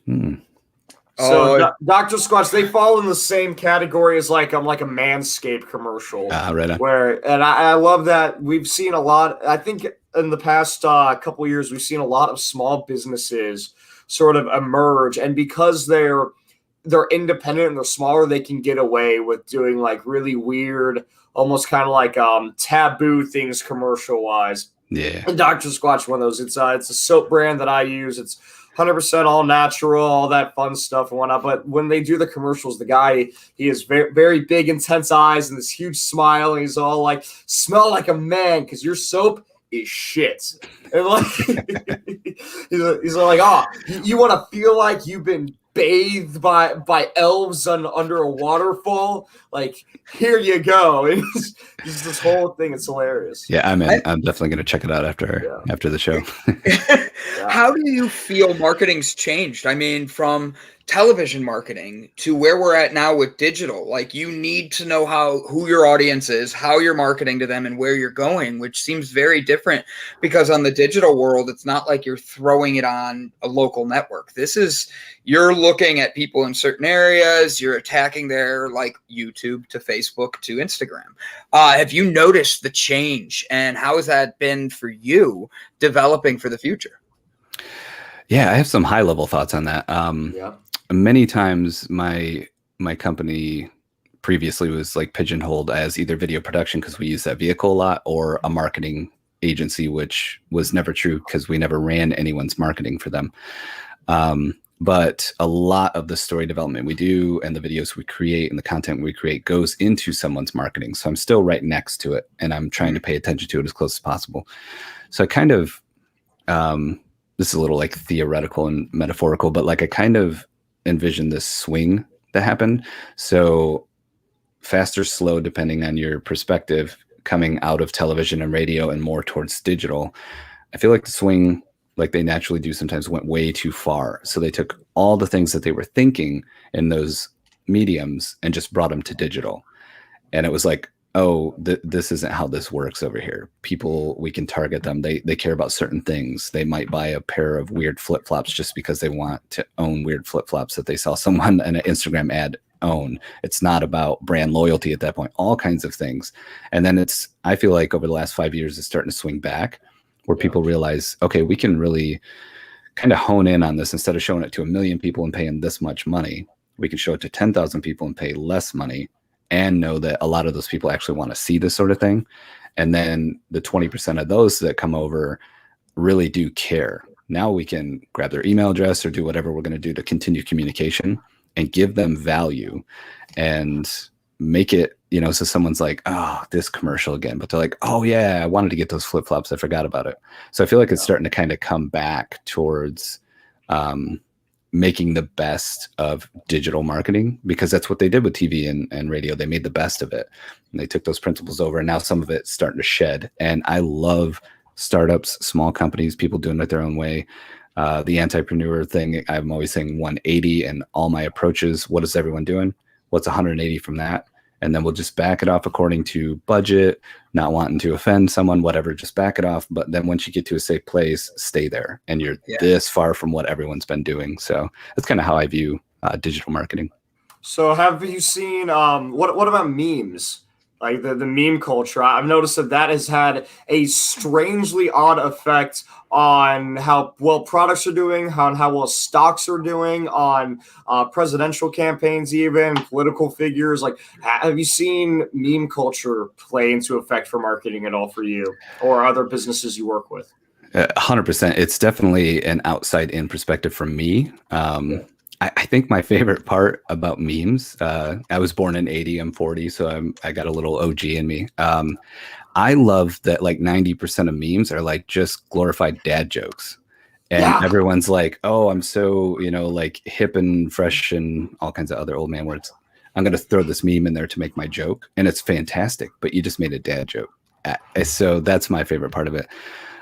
So Dr. Squatch, they fall in the same category as like a Manscaped commercial. Right on. And I love that. We've seen a lot. I think in the past couple of years, we've seen a lot of small businesses sort of emerge, and because they're independent and they're smaller, they can get away with doing like really weird, almost kind of like taboo things commercial wise. Yeah. And Dr. Squatch, one of those. It's a soap brand that I use. It's 100% all natural, all that fun stuff and whatnot. But when they do the commercials, the guy, he has very, very big, intense eyes and this huge smile. And he's all like, smell like a man because your soap is shit. And like, he's like, you want to feel like you've been bathed by elves under a waterfall? Like, here you go. It's this whole thing. It's hilarious. Yeah, I'm definitely going to check it out after the show. How do you feel marketing's changed? I mean, from television marketing to where we're at now with digital. Like, you need to know who your audience is, how you're marketing to them, and where you're going, which seems very different because on the digital world, it's not like you're throwing it on a local network. You're looking at people in certain areas, you're attacking their, like, YouTube to Facebook to Instagram. Have you noticed the change, and how has that been for you developing for the future? Yeah, I have some high level thoughts on that. Many times my company previously was like pigeonholed as either video production because we use that vehicle a lot, or a marketing agency, which was never true because we never ran anyone's marketing for them. But a lot of the story development we do and the videos we create and the content we create goes into someone's marketing. So I'm still right next to it, and I'm trying to pay attention to it as close as possible. So I kind of, this is a little like theoretical and metaphorical, but like I kind of envision this swing that happened. So fast or slow, depending on your perspective, coming out of television and radio and more towards digital. I feel like the swing, like they naturally do sometimes, went way too far. So they took all the things that they were thinking in those mediums and just brought them to digital. And it was like, oh, this isn't how this works over here. People, we can target them. They care about certain things. They might buy a pair of weird flip-flops just because they want to own weird flip-flops that they saw someone in an Instagram ad own. It's not about brand loyalty at that point, all kinds of things. And then I feel like over the last 5 years, it's starting to swing back where people realize, okay, we can really kind of hone in on this. Instead of showing it to 1 million people and paying this much money, we can show it to 10,000 people and pay less money, and know that a lot of those people actually want to see this sort of thing. And then the 20% of those that come over really do care. Now we can grab their email address or do whatever we're going to do to continue communication and give them value and make it, so someone's like, oh, this commercial again, but they're like, oh yeah, I wanted to get those flip-flops. I forgot about it. So I feel like it's starting to kind of come back towards, making the best of digital marketing, because that's what they did with TV and radio. They made the best of it, and they took those principles over, and now some of it's starting to shed. And I love startups, small companies, people doing it their own way. The Antipreneur thing, I'm always saying 180, and all my approaches, what is everyone doing? What's 180 from that? and then we'll just back it off according to budget, not wanting to offend someone, whatever, just back it off. But then once you get to a safe place, stay there, and you're this far from what everyone's been doing. So that's kind of how I view digital marketing. So have you seen what about memes? Like the meme culture? I've noticed that has had a strangely odd effect on how well products are doing, on how well stocks are doing, on presidential campaigns, even political figures. Like, have you seen meme culture play into effect for marketing at all for you or other businesses you work with? 100%. It's definitely an outside-in perspective from me. I think my favorite part about memes, I was born in 80, I'm 40, so I got a little OG in me. I love that like 90% of memes are like just glorified dad jokes. And everyone's like, oh, I'm so, like hip and fresh and all kinds of other old man words. I'm going to throw this meme in there to make my joke. And it's fantastic, but you just made a dad joke. So that's my favorite part of it.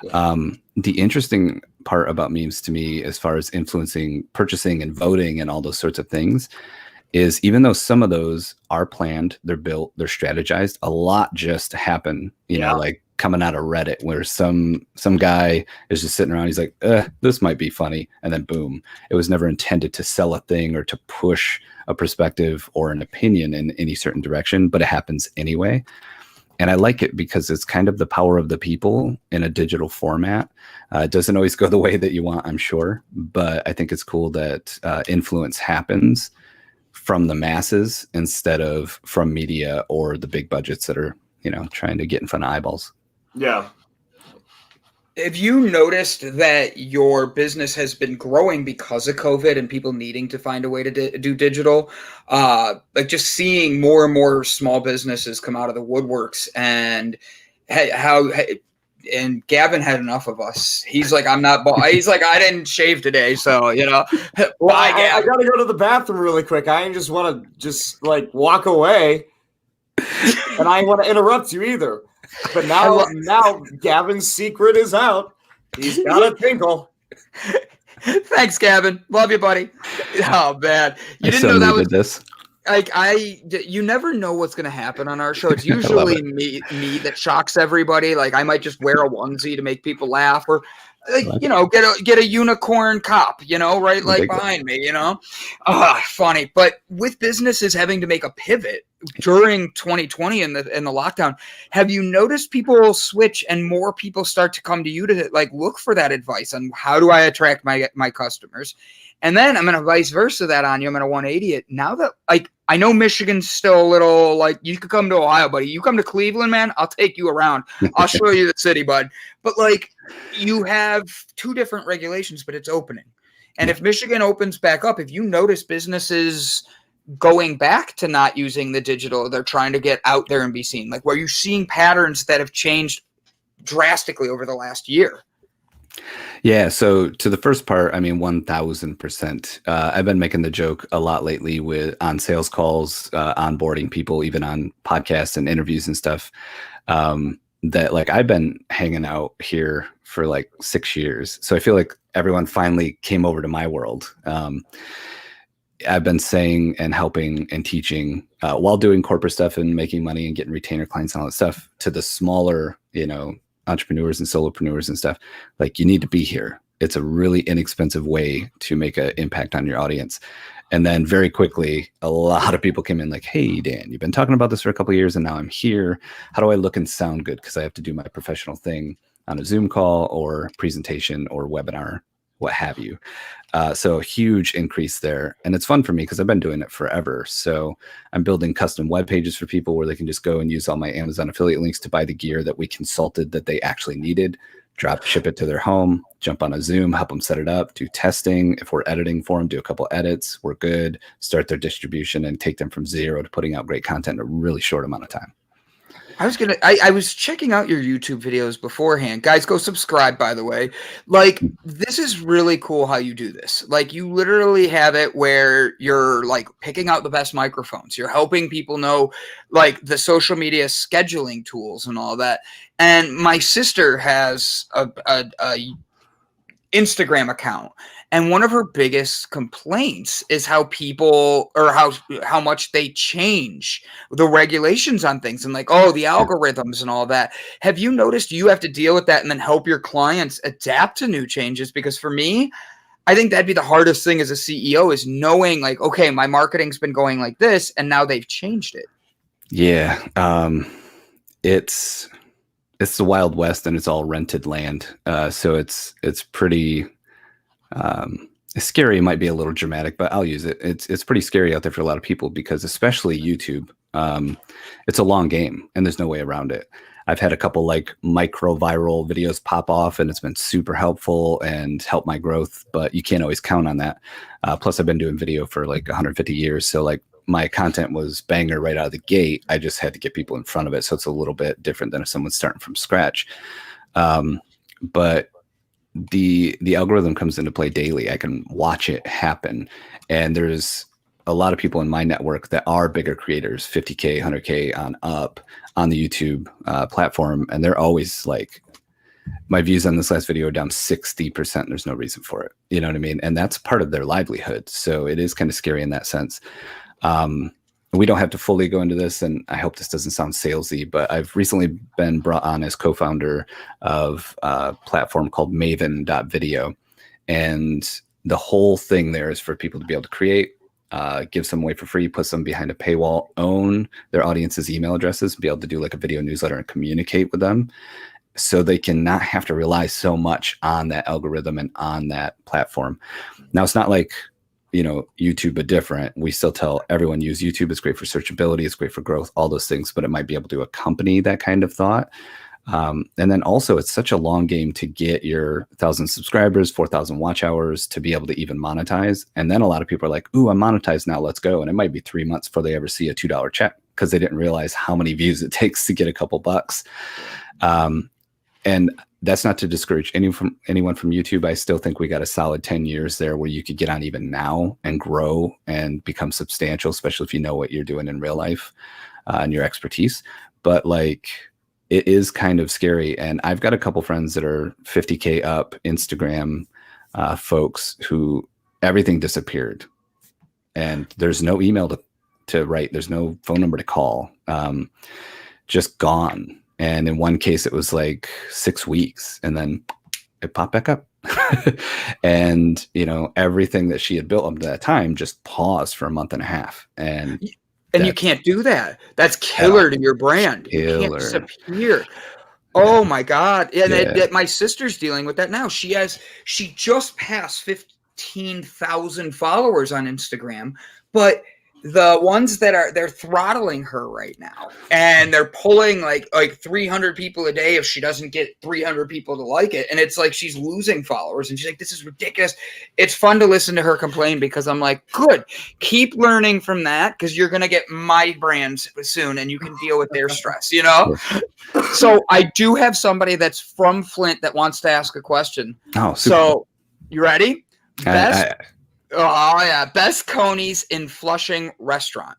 The interesting part about memes to me, as far as influencing purchasing and voting and all those sorts of things, is even though some of those are planned, they're built, they're strategized, a lot just happen, like coming out of Reddit where some guy is just sitting around, he's like, this might be funny. And then boom, it was never intended to sell a thing or to push a perspective or an opinion in any certain direction, but it happens anyway. And I like it because it's kind of the power of the people in a digital format. It doesn't always go the way that you want, I'm sure, but I think it's cool that influence happens from the masses instead of from media or the big budgets that are, trying to get in front of eyeballs. Yeah. Have you noticed that your business has been growing because of COVID and people needing to find a way to do digital? Like just seeing more and more small businesses come out of the woodworks, and and Gavin had enough of us. He's like, he's like, I didn't shave today. So, Well, I got to go to the bathroom really quick. I just want to walk away, and I want to interrupt you either. But now Gavin's secret is out. He's got a tinkle. Thanks, Gavin. Love you, buddy. Oh man, you didn't know that was this. Like you never know what's going to happen on our show. It's usually me that shocks everybody. Like I might just wear a onesie to make people laugh, or get a unicorn cop, right, like behind me, funny. But with businesses having to make a pivot during 2020 and the lockdown, have you noticed people switch and more people start to come to you to look for that advice on how do I attract my customers? And then I'm going to vice versa that on you. I'm going to 180 it. Now that I know Michigan's still a little you could come to Ohio, buddy. You come to Cleveland, man, I'll take you around. I'll show you the city, bud. But you have two different regulations, but it's opening. And if Michigan opens back up, if you notice businesses going back to not using the digital, they're trying to get out there and be seen. Where you're seeing patterns that have changed drastically over the last year. Yeah. So to the first part, 1000%. I've been making the joke a lot lately on sales calls, onboarding people, even on podcasts and interviews and stuff, that I've been hanging out here for 6 years. So I feel like everyone finally came over to my world. I've been saying and helping and teaching while doing corporate stuff and making money and getting retainer clients and all that stuff to the smaller, entrepreneurs and solopreneurs and stuff. You need to be here. It's a really inexpensive way to make an impact on your audience. And then very quickly, a lot of people came in hey, Dan, you've been talking about this for a couple of years and now I'm here. How do I look and sound good? Because I have to do my professional thing on a Zoom call or presentation or webinar, what have you. So a huge increase there. And it's fun for me because I've been doing it forever. So I'm building custom web pages for people where they can just go and use all my Amazon affiliate links to buy the gear that we consulted that they actually needed, ship it to their home, jump on a Zoom, help them set it up, do testing. If we're editing for them, do a couple edits, we're good, start their distribution and take them from zero to putting out great content in a really short amount of time. I was checking out your YouTube videos beforehand. Guys, go subscribe, by the way. This is really cool how you do this. You literally have it where you're picking out the best microphones. You're helping people know the social media scheduling tools and all that. And my sister has a Instagram account. And one of her biggest complaints is how people, or how much they change the regulations on things, and like, oh, the algorithms and all that. Have you noticed you have to deal with that and then help your clients adapt to new changes? Because for me, I think that'd be the hardest thing as a CEO, is knowing like, okay, my marketing's been going like this and now they've changed it. Yeah. It's the Wild West, and it's all rented land. So it's pretty scary. It might be a little dramatic, but I'll use it. It's pretty scary out there for a lot of people, because especially YouTube, it's a long game and there's no way around it. I've had a couple like micro viral videos pop off, and it's been super helpful and helped my growth, but you can't always count on that. Plus I've been doing video for like 150 years. So like my content was banger right out of the gate. I just had to get people in front of it. So it's a little bit different than if someone's starting from scratch. But the algorithm comes into play daily. I can watch it happen. And there's a lot of people in my network that are bigger creators, 50K, 100K on up on the YouTube platform. And they're always like, my views on this last video are down 60%. There's no reason for it. You know what I mean? And that's part of their livelihood. So it is kind of scary in that sense. We don't have to fully go into this, and I hope this doesn't sound salesy, but I've recently been brought on as co-founder of a platform called Maven.video. And the whole thing there is for people to be able to create, give some away for free, put some behind a paywall, own their audience's email addresses, be able to do like a video newsletter and communicate with them, so they can not have to rely so much on that algorithm and on that platform. Now, it's not like, you know, YouTube, but different. We still tell everyone use YouTube. It's great for searchability. It's great for growth, all those things, but it might be able to accompany that kind of thought. And then also it's such a long game to get your 1,000 subscribers, 4,000 watch hours to be able to even monetize. And then a lot of people are like, ooh, I'm monetized now, let's go. And it might be 3 months before they ever see a $2 check, because they didn't realize how many views it takes to get a couple bucks. And that's not to discourage anyone from YouTube. I still think we got a solid 10 years there where you could get on even now and grow and become substantial, especially if you know what you're doing in real life and your expertise. But like, it is kind of scary. And I've got a couple friends that are 50K up Instagram folks who everything disappeared, and there's no email to write. There's no phone number to call, just gone. And in one case, it was like 6 weeks, and then it popped back up. And, you know, everything that she had built up to that time just paused for a month and a half. And you can't do that. That's killer to your brand. You can't disappear. Oh my God. And my sister's dealing with that now. She just passed 15,000 followers on Instagram, but the ones they're throttling her right now, and they're pulling like 300 people a day if she doesn't get 300 people to like it. And it's like, she's losing followers, and she's like, this is ridiculous. It's fun to listen to her complain, because I'm like, good, keep learning from that, because you're going to get my brands soon and you can deal with their stress, you know? So I do have somebody that's from Flint that wants to ask a question. Oh, super. So you ready? Best Coney's in Flushing restaurant.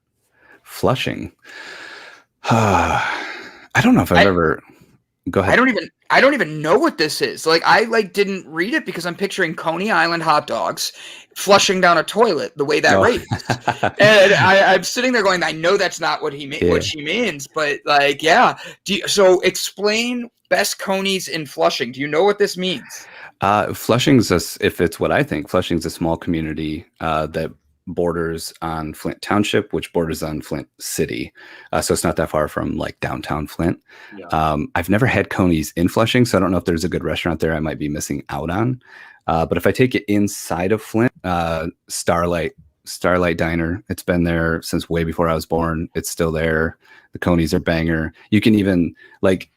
Flushing. I don't know if I've ever. Go ahead. I don't even know what this is. Like, I didn't read it because I'm picturing Coney Island hot dogs flushing down a toilet the way that rates. And I'm sitting there going, I know that's not what what she means, but like, yeah. So explain Best Coney's in Flushing. Do you know what this means? Flushing's if it's what I think, Flushing's a small community that borders on Flint Township, which borders on Flint City. So it's not that far from like downtown Flint. Yeah. I've never had Coney's in Flushing, so I don't know if there's a good restaurant there I might be missing out on. But if I take it inside of Flint, Starlight Diner, it's been there since way before I was born. It's still there. The Coney's are banger. You can even like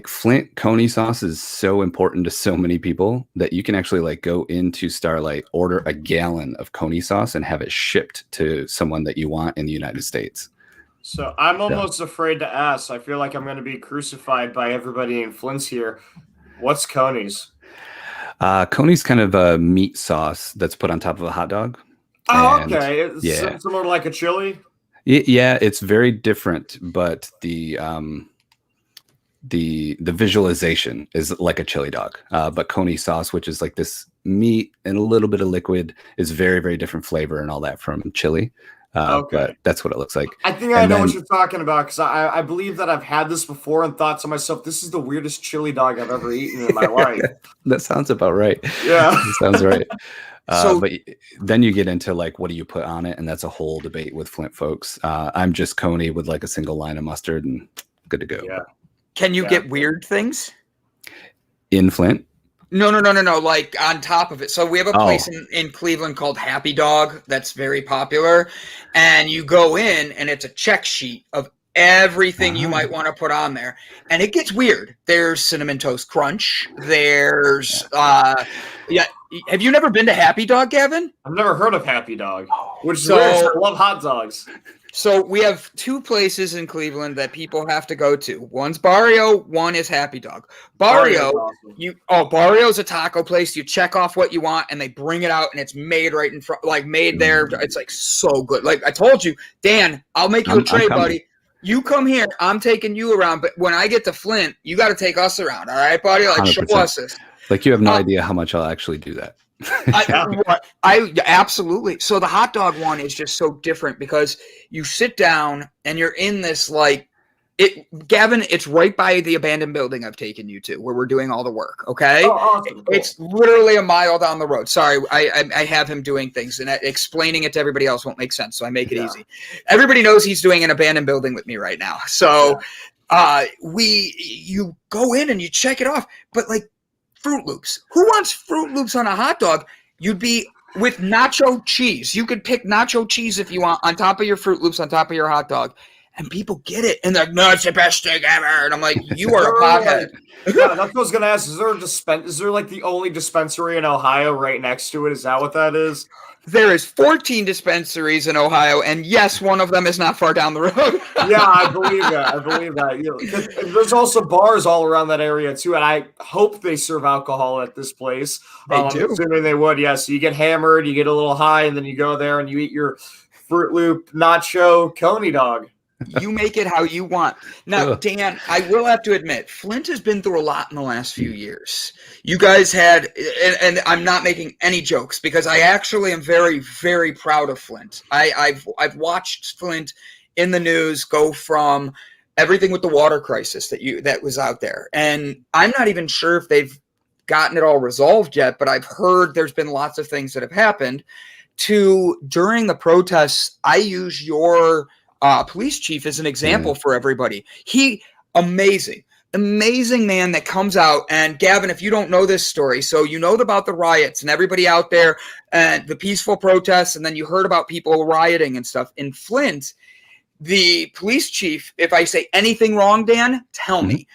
Flint Coney sauce is so important to so many people that you can actually like go into Starlight, order a gallon of Coney sauce and have it shipped to someone that you want in the United States. So I'm almost afraid to ask. I feel like I'm going to be crucified by everybody in Flint's here. What's Coney's? Coney's kind of a meat sauce that's put on top of a hot dog. Oh, okay. It's similar like a chili? Yeah, it's very different, but the visualization is like a chili dog, but coney sauce, which is like this meat and a little bit of liquid, is very, very different flavor and all that from chili. But that's what it looks like. I think I know what you're talking about, because I believe that I've had this before and thought to myself, this is the weirdest chili dog I've ever eaten in my life. That sounds about right. Yeah. That sounds right. But then you get into like, what do you put on it? And that's a whole debate with Flint folks. I'm just coney with like a single line of mustard and good to go. Yeah. Can you get weird things in Flint? No. Like on top of it. So we have a place in Cleveland called Happy Dog that's very popular. And you go in and it's a check sheet of everything you might want to put on there. And it gets weird. There's Cinnamon Toast Crunch. There's, Have you never been to Happy Dog, Gavin? I've never heard of Happy Dog, which is weird. I love hot dogs. So we have two places in Cleveland that people have to go to. One's Barrio, one is Happy Dog. Barrio's a taco place. You check off what you want and they bring it out and it's made right in front, like made there. It's like so good. Like I told you, Dan, I'll make you a tray, buddy. You come here, I'm taking you around. But when I get to Flint, you got to take us around. All right, buddy? Like 100%. Show us this. Like you have no idea how much I'll actually do that. I absolutely. So the hot dog one is just so different because you sit down and you're in this Gavin, it's right by the abandoned building I've taken you to where we're doing all the work. Okay. Oh, awesome. Cool. It's literally a mile down the road. Sorry. I have him doing things and explaining it to everybody else won't make sense. So I make it easy. Everybody knows he's doing an abandoned building with me right now. So you go in and you check it off, but like Fruit Loops. Who wants Fruit Loops on a hot dog? You'd be with nacho cheese. You could pick nacho cheese if you want on top of your Fruit Loops, on top of your hot dog. And people get it. And they're like, no, it's the best thing ever. And I'm like, you are a pothead. Yeah, that's what I was going to ask. Is there like the only dispensary in Ohio right next to it? Is that what that is? There is 14 dispensaries in Ohio, and yes, one of them is not far down the road. Yeah, I believe that. You know, there's also bars all around that area too, and I hope they serve alcohol at this place. They do. Assuming they would, yes. So you get hammered, you get a little high, and then you go there and you eat your Fruit Loop nacho coney dog. You make it how you want. Now, Dan, I will have to admit, Flint has been through a lot in the last few years. You guys had, and I'm not making any jokes because I actually am very, very proud of Flint. I've watched Flint in the news go from everything with the water crisis that was out there, and I'm not even sure if they've gotten it all resolved yet. But I've heard there's been lots of things that have happened. During the protests, I use your police chief as an example for everybody. Amazing man that comes out. And Gavin, if you don't know this story, so you know about the riots and everybody out there and the peaceful protests, and then you heard about people rioting and stuff in Flint. The police chief, if I say anything wrong, Dan, tell me.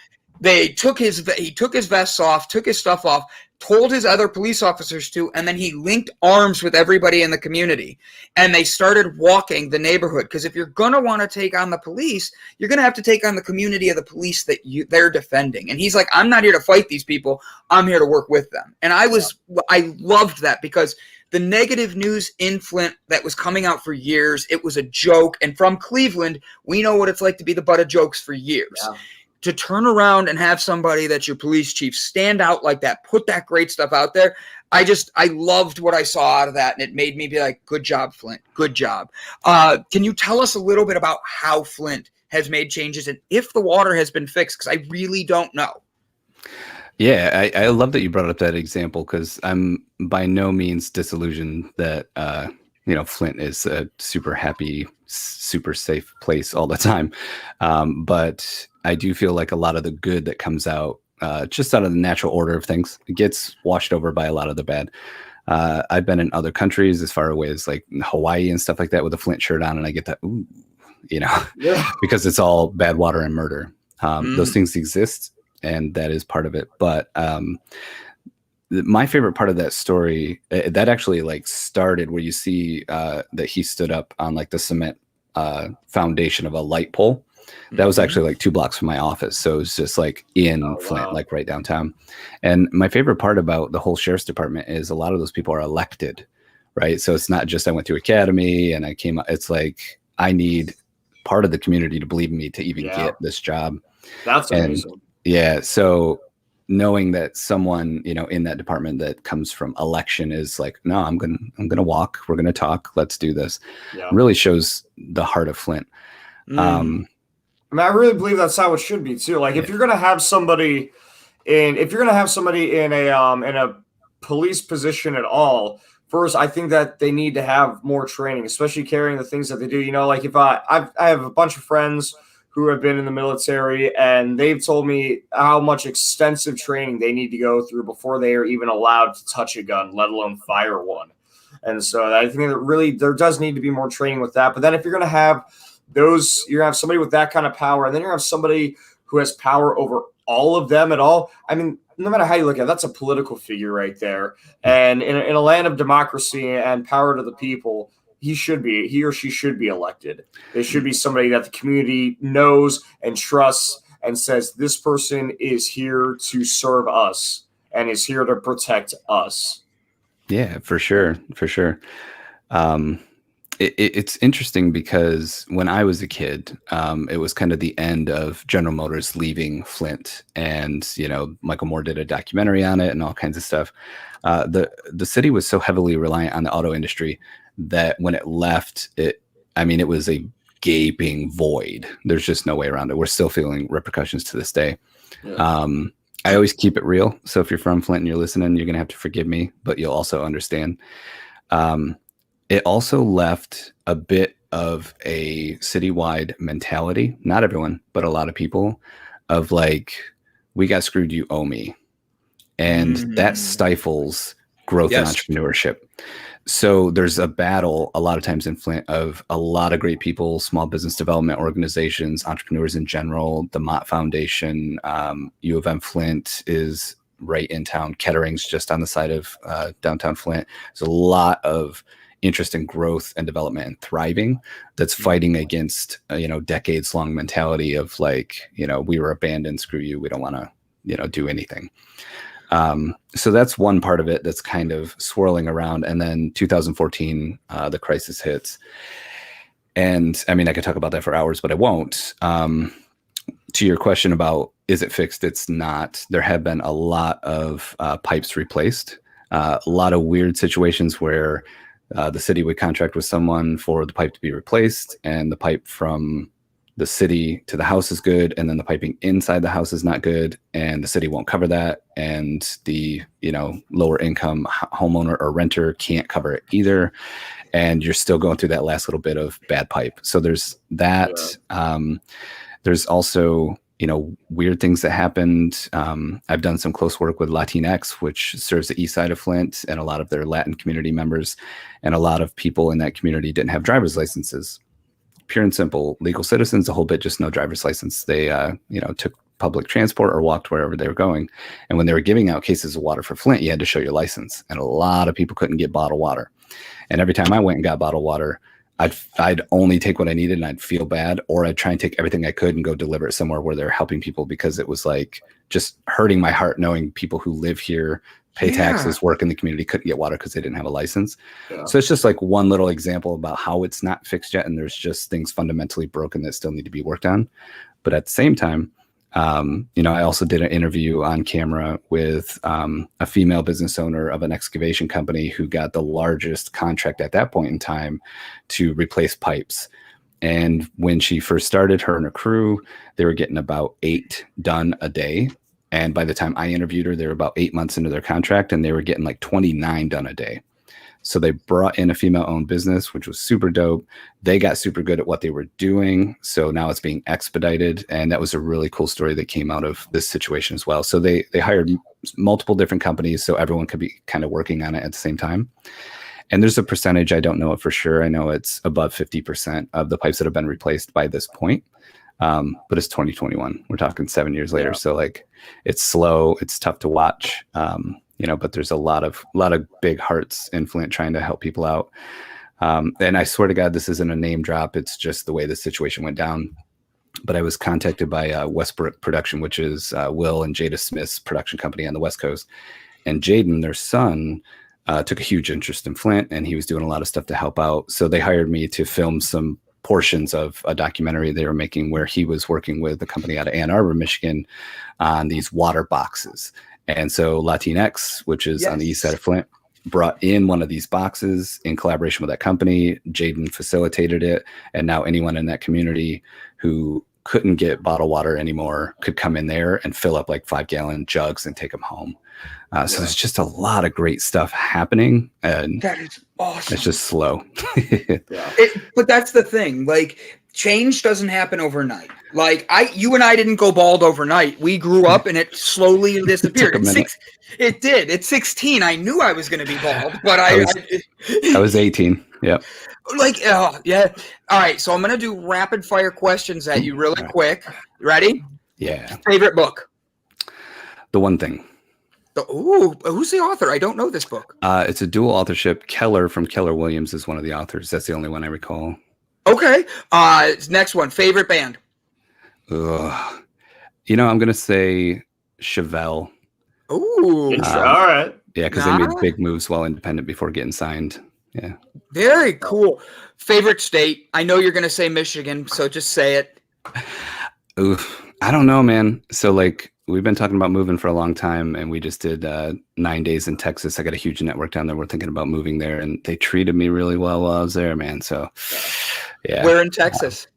He took his vests off, took his stuff off, told his other police officers to, and then he linked arms with everybody in the community. And they started walking the neighborhood. Because if you're going to want to take on the police, you're going to have to take on the community of the police that they're defending. And he's like, I'm not here to fight these people. I'm here to work with them. And I loved that because the negative news in Flint that was coming out for years, it was a joke. And from Cleveland, we know what it's like to be the butt of jokes for years. Yeah. To turn around and have somebody that's your police chief stand out like that, put that great stuff out there. I loved what I saw out of that. And it made me be like, good job, Flint. Good job. Can you tell us a little bit about how Flint has made changes and if the water has been fixed? Because I really don't know. Yeah, I love that you brought up that example because I'm by no means disillusioned that, Flint is a super happy, super safe place all the time. But I do feel like a lot of the good that comes out, just out of the natural order of things, gets washed over by a lot of the bad. I've been in other countries as far away as like Hawaii and stuff like that with a Flint shirt on, and I get that, because it's all bad water and murder. Those things exist, and that is part of it. But my favorite part of that story, that actually like started where you see that he stood up on like the cement foundation of a light pole. That was actually like 2 blocks from my office. So it was just like in Flint, like right downtown. And my favorite part about the whole sheriff's department is a lot of those people are elected, right? So it's not just I went through academy and I came, it's like, I need part of the community to believe in me to even get this job. That's amazing. Yeah. So knowing that someone, in that department that comes from election is like, no, I'm gonna walk. We're gonna talk. Let's do this. Yeah. Really shows the heart of Flint. I mean, I really believe that's how it should be too. Like, if you're gonna have somebody in a police position at all, first, I think that they need to have more training, especially carrying the things that they do. Like, if I have a bunch of friends who have been in the military, and they've told me how much extensive training they need to go through before they are even allowed to touch a gun, let alone fire one. And so I think that really there does need to be more training with that. But then if you're going to have you're going to have somebody with that kind of power, and then you're going to have somebody who has power over all of them at all. I mean, no matter how you look at it, that's a political figure right there. And in a land of democracy and power to the people, he or she should be elected. They should be somebody that the community knows and trusts and says, this person is here to serve us and is here to protect us. Yeah, for sure. For sure. It's interesting because when I was a kid, it was kind of the end of General Motors leaving Flint, and Michael Moore did a documentary on it and all kinds of stuff. The city was so heavily reliant on the auto industry that when it left, it was a gaping void. There's just no way around it. We're still feeling repercussions to this day. Yeah. I always keep it real. So if you're from Flint and you're listening, you're going to have to forgive me, but you'll also understand. It also left a bit of a citywide mentality, not everyone, but a lot of people, of like, we got screwed, you owe me. And that stifles growth and entrepreneurship. So there's a battle a lot of times in Flint of a lot of great people, small business development organizations, entrepreneurs in general. The Mott Foundation, U of M Flint is right in town. Kettering's just on the side of downtown Flint. There's a lot of interest in growth and development and thriving that's fighting against decades long mentality of like, we were abandoned, screw you, we don't want to do anything. So that's one part of it that's kind of swirling around. And then 2014, the crisis hits. And I mean, I could talk about that for hours, but I won't. To your question about, is it fixed? It's not. There have been a lot of pipes replaced, a lot of weird situations where the city would contract with someone for the pipe to be replaced, and the pipe from the city to the house is good, and then the piping inside the house is not good, and the city won't cover that, and the lower income homeowner or renter can't cover it either, and you're still going through that last little bit of bad pipe. So there's that. There's also weird things that happened. I've done some close work with Latinx, which serves the east side of Flint, and a lot of their Latin community members, and a lot of people in that community didn't have driver's licenses. Pure and simple, legal citizens, a whole bit, just no driver's license. They, took public transport or walked wherever they were going. And when they were giving out cases of water for Flint, you had to show your license. And a lot of people couldn't get bottled water. And every time I went and got bottled water, I'd only take what I needed and I'd feel bad, or I'd try and take everything I could and go deliver it somewhere where they're helping people, because it was like just hurting my heart knowing people who live here, pay taxes, work in the community, couldn't get water because they didn't have a license. So it's just like one little example about how it's not fixed yet, and there's just things fundamentally broken that still need to be worked on. But at the same time, I also did an interview on camera with a female business owner of an excavation company who got the largest contract at that point in time to replace pipes. And when she first started, her and her crew, they were getting about 8 done a day. And by the time I interviewed her, they were about 8 months into their contract, and they were getting like 29 done a day. So they brought in a female-owned business, which was super dope. They got super good at what they were doing. So now it's being expedited. And that was a really cool story that came out of this situation as well. So they hired multiple different companies so everyone could be kind of working on it at the same time. And there's a percentage, I don't know it for sure. I know it's above 50% of the pipes that have been replaced by this point. But it's 2021. We're talking 7 years later. So like, it's slow. It's tough to watch. But there's a lot of big hearts in Flint trying to help people out. And I swear to God, this isn't a name drop. It's just the way the situation went down. But I was contacted by Westbrook Production, which is Will and Jada Smith's production company on the West Coast. And Jaden, their son, took a huge interest in Flint, and he was doing a lot of stuff to help out. So they hired me to film some portions of a documentary they were making where he was working with a company out of Ann Arbor, Michigan, on these water boxes. And so Latinx, which is on the east side of Flint, brought in one of these boxes in collaboration with that company. Jaden facilitated it. And now anyone in that community who couldn't get bottled water anymore could come in there and fill up like 5-gallon jugs and take them home. So there's just a lot of great stuff happening, and that is awesome. It's just slow. But that's the thing. Like, change doesn't happen overnight. Like, you and I didn't go bald overnight. We grew up and it slowly disappeared. It did. At 16, I knew I was going to be bald, but I was 18. Yep. Like, yeah. All right. So I'm going to do rapid fire questions at you really quick. Ready? Yeah. Favorite book? The One Thing. Who's the author? I don't know this book. It's a dual authorship. Keller from Keller Williams is one of the authors. That's the only one I recall. Okay. Next one. Favorite band? I'm going to say Chevelle. Ooh. All right. Yeah, because they made big moves while independent before getting signed. Yeah. Very cool. Favorite state? I know you're going to say Michigan, so just say it. I don't know, man. So, like, we've been talking about moving for a long time, and we just did 9 days in Texas. I got a huge network down there. We're thinking about moving there, and they treated me really well while I was there, man. So, yeah. Where in Texas?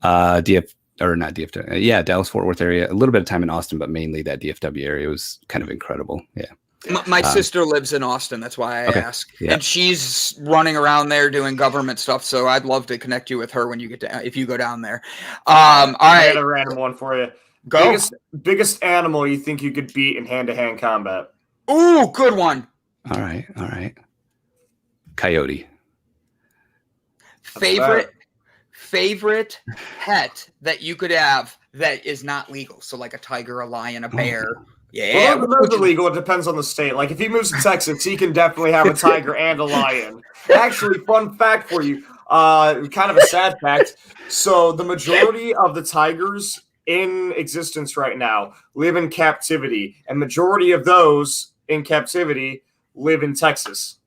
Not DFW. Yeah, Dallas, Fort Worth area. A little bit of time in Austin, but mainly that DFW area was kind of incredible. Yeah. My sister lives in Austin. That's why I ask. Yeah. And she's running around there doing government stuff. So I'd love to connect you with her when you get to, if you go down there. All right. I got a random one for you. Go. Biggest animal you think you could beat in hand-to-hand combat? Ooh, good one. All right. Coyote. Favorite pet that you could have that is not legal? So like a tiger, a lion, a bear. Yeah. Well, those are legal. It depends on the state. Like if he moves to Texas, he can definitely have a tiger and a lion. Actually, fun fact for you, kind of a sad fact. So the majority of the tigers in existence right now live in captivity, and majority of those in captivity live in Texas.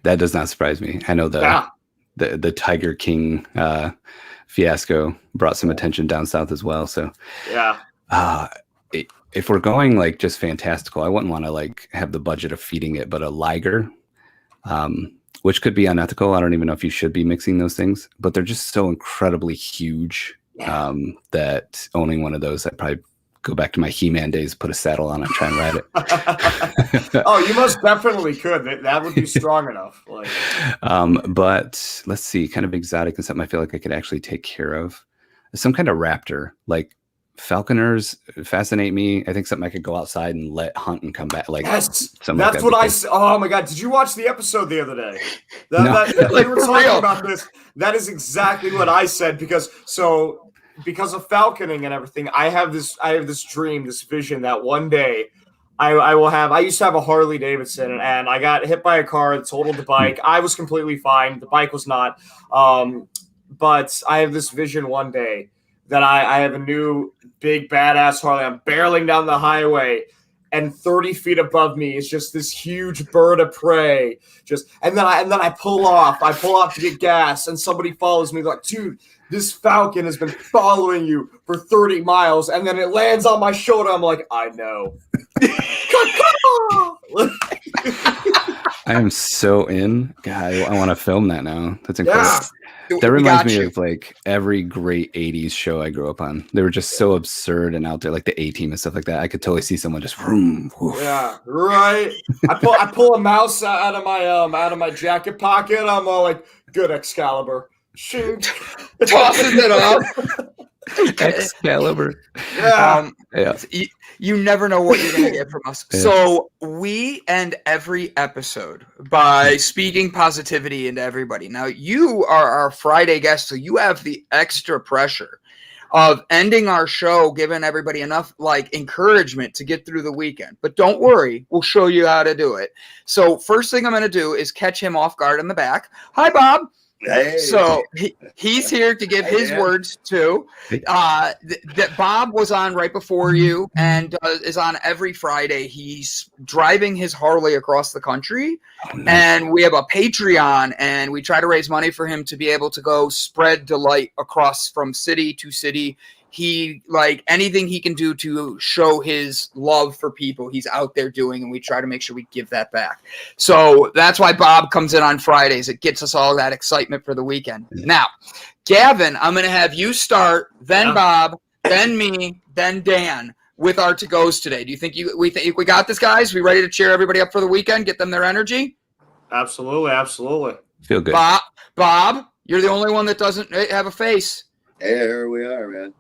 That does not surprise me. I know the Tiger King fiasco brought some attention down south as well. So if we're going like just fantastical, I wouldn't want to like have the budget of feeding it, but a liger, which could be unethical. I don't even know if you should be mixing those things, but they're just so incredibly huge that owning one of those, I'd probably go back to my He-Man days, put a saddle on it, and try and ride it. Oh, you most definitely could. That would be strong enough. Like. But let's see, kind of exotic and something I feel like I could actually take care of. Some kind of raptor, like falconers fascinate me. I think something I could go outside and let hunt and come back. Like that's like what I. Oh my god! Did you watch the episode the other day? No. We were talking about this. That is exactly what I said because of falconing and everything. I have this dream, this vision that one day I will have. I used to have a Harley Davidson, and I got hit by a car that totaled the bike. I was completely fine. The bike was not. But I have this vision one day that I have a new big badass Harley. I'm barreling down the highway, and 30 feet above me is just this huge bird of prey. And then I pull off. I pull off to get gas, and somebody follows me. They're like, dude, this falcon has been following you for 30 miles, and then it lands on my shoulder. I'm like, I know. I am so in. God, I want to film that now. That's incredible. Yeah. That reminds me of like every great 80s show I grew up on. They were just so absurd and out there, like the A-Team and stuff like that. I could totally see someone just vroom, woof. Yeah, right. I pull a mouse out of my jacket pocket. I'm all like, good Excalibur. Shoot. Tossing it off. Excalibur. Yeah. You never know what you're going to get from us. Yeah. So we end every episode by speaking positivity into everybody. Now, you are our Friday guest, so you have the extra pressure of ending our show, giving everybody enough like encouragement to get through the weekend. But don't worry, we'll show you how to do it. So first thing I'm going to do is catch him off guard in the back. Hi, Bob. Hey. So he's here to give his words too. That Bob was on right before you and is on every Friday. He's driving his Harley across the country, and we have a Patreon, and we try to raise money for him to be able to go spread delight across from city to city. He like anything he can do to show his love for people he's out there doing, and we try to make sure we give that back. So that's why Bob comes in on Fridays. It gets us all that excitement for the weekend. Now, Gavin, I'm going to have you start, then Bob, then me, then Dan with our to-goes today. Do you think we got this, guys? We ready to cheer everybody up for the weekend, get them their energy? Absolutely. Feel good. Bob, you're the only one that doesn't have a face. Here we are, man.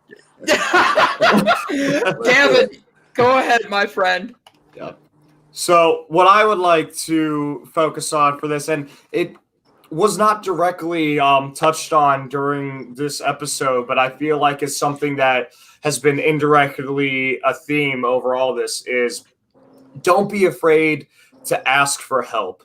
Gavin, go ahead, my friend. Yep. So what I would like to focus on for this, and it was not directly touched on during this episode, but I feel like it's something that has been indirectly a theme over all this, is don't be afraid to ask for help.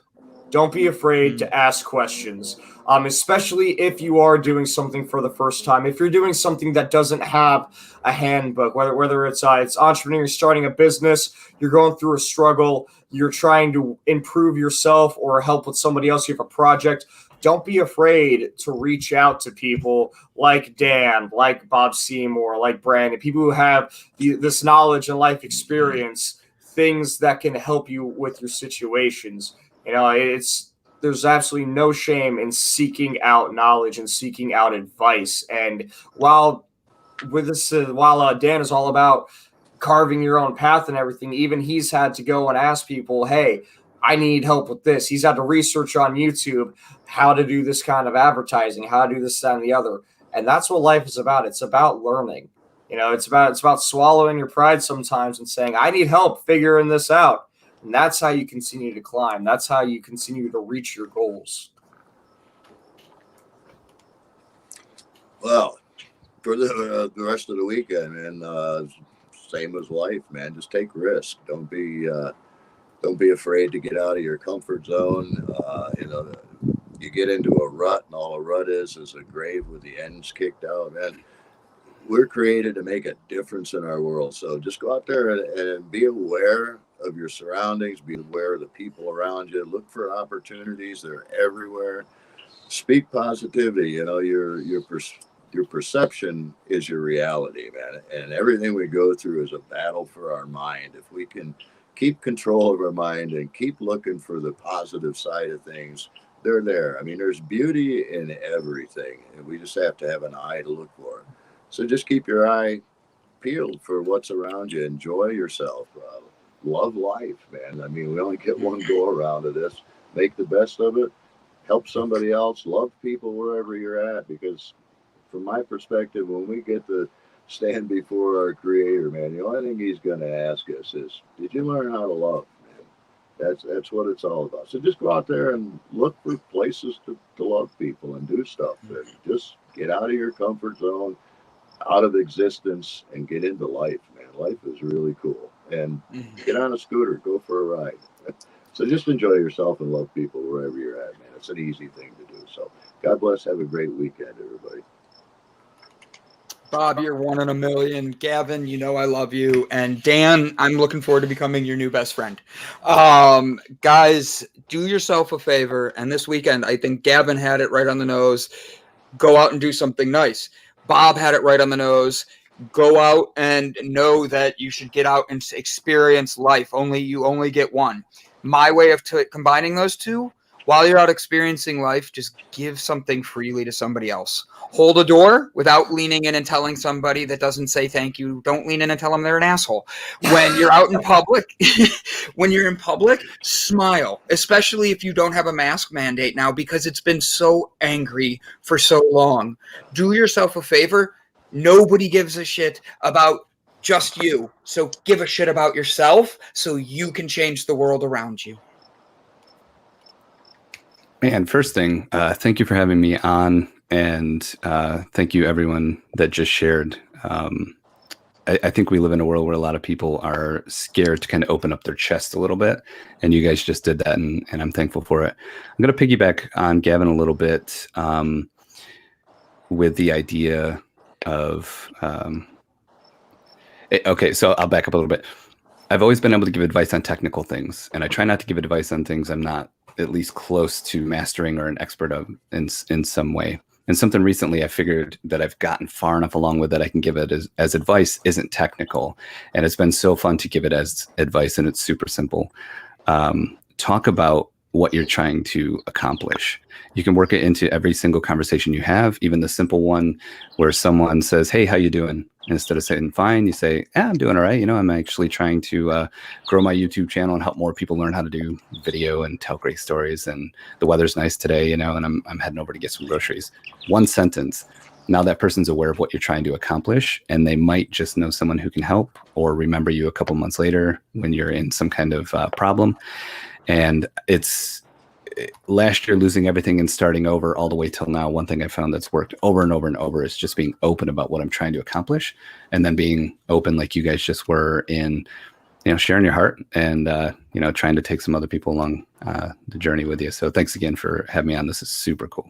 Don't be afraid to ask questions, especially if you are doing something for the first time. If you're doing something that doesn't have a handbook, whether it's entrepreneur, starting a business, you're going through a struggle, you're trying to improve yourself or help with somebody else, you have a project, don't be afraid to reach out to people like Dan, like Bob Seymour, like Brandon, people who have this knowledge and life experience, things that can help you with your situations. You know, there's absolutely no shame in seeking out knowledge and seeking out advice. And while Dan is all about carving your own path and everything, even he's had to go and ask people, hey, I need help with this. He's had to research on YouTube how to do this kind of advertising, how to do this, that, and the other. And that's what life is about. It's about learning. You know, it's about swallowing your pride sometimes and saying, I need help figuring this out. And that's how you continue to climb. That's how you continue to reach your goals. Well, for the rest of the weekend, man, same as life, man. Just take risks. Don't be afraid to get out of your comfort zone. You get into a rut, and all a rut is a grave with the ends kicked out, man. We're created to make a difference in our world. So just go out there and be aware of your surroundings, be aware of the people around you, look for opportunities. They're everywhere. Speak positivity. You know, your perception is your reality, man. And everything we go through is a battle for our mind. If we can keep control of our mind and keep looking for the positive side of things, they're there. I mean, there's beauty in everything, and we just have to have an eye to look for it. So just keep your eye peeled for what's around you. Enjoy yourself. Love life, man. I mean, we only get one go around of this. Make the best of it. Help somebody else. Love people wherever you're at. Because from my perspective, when we get to stand before our Creator, man, the only thing He's going to ask us is, did you learn how to love, man? That's what it's all about. So just go out there and look for places to love people and do stuff. And just get out of your comfort zone, out of existence, and get into life, man. Life is really cool. And get on a scooter, go for a ride. So just enjoy yourself and love people wherever you're at, man. It's an easy thing to do. So God bless. Have a great weekend, everybody. Bob, you're one in a million. Gavin, you know I love you. And Dan, I'm looking forward to becoming your new best friend. Guys, do yourself a favor. And this weekend, I think Gavin had it right on the nose. Go out and do something nice. Bob had it right on the nose. Go out and know that you should get out and experience life. You only get one. My way of combining those two, while you're out experiencing life, just give something freely to somebody else. Hold a door without leaning in and telling somebody that doesn't say thank you. Don't lean in and tell them they're an asshole. When you're out in public, smile, especially if you don't have a mask mandate now, because it's been so angry for so long. Do yourself a favor. Nobody gives a shit about just you. So give a shit about yourself so you can change the world around you. Man, first thing, thank you for having me on, and thank you everyone that just shared. I think we live in a world where a lot of people are scared to kind of open up their chest a little bit, and you guys just did that, and I'm thankful for it. I'm going to piggyback on Gavin a little bit with the idea of okay, so I'll back up a little bit. I've always been able to give advice on technical things, and I try not to give advice on things I'm not at least close to mastering or an expert of in some way. And something recently I figured that I've gotten far enough along with that I can give it as advice isn't technical. And it's been so fun to give it as advice, and it's super simple. Talk about what you're trying to accomplish. You can work it into every single conversation you have, even the simple one where someone says, "Hey, how you doing?" Instead of saying "fine," you say, "I'm doing all right. You know, I'm actually trying to grow my YouTube channel and help more people learn how to do video and tell great stories. And the weather's nice today, you know, and I'm heading over to get some groceries." One sentence. Now that person's aware of what you're trying to accomplish, and they might just know someone who can help or remember you a couple months later when you're in some kind of problem. And it's last year losing everything and starting over all the way till now. One thing I found that's worked over and over and over is just being open about what I'm trying to accomplish, and then being open like you guys just were in, you know, sharing your heart and, you know, trying to take some other people along the journey with you. So thanks again for having me on. This is super cool.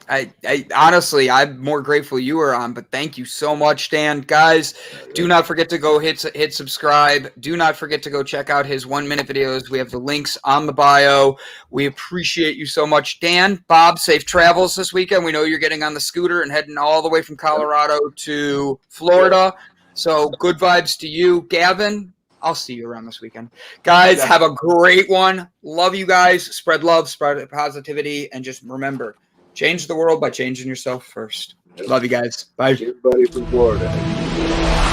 I honestly, I'm more grateful you were on, but thank you so much, Dan. Guys, do not forget to go hit subscribe. Do not forget to go check out his 1-minute videos. We have the links on the bio. We appreciate you so much. Dan, Bob, safe travels this weekend. We know you're getting on the scooter and heading all the way from Colorado to Florida. So good vibes to you. Gavin, I'll see you around this weekend. Guys, have a great one. Love you guys. Spread love, spread positivity, and just remember, change the world by changing yourself first. Love you guys. Bye. Everybody from Florida.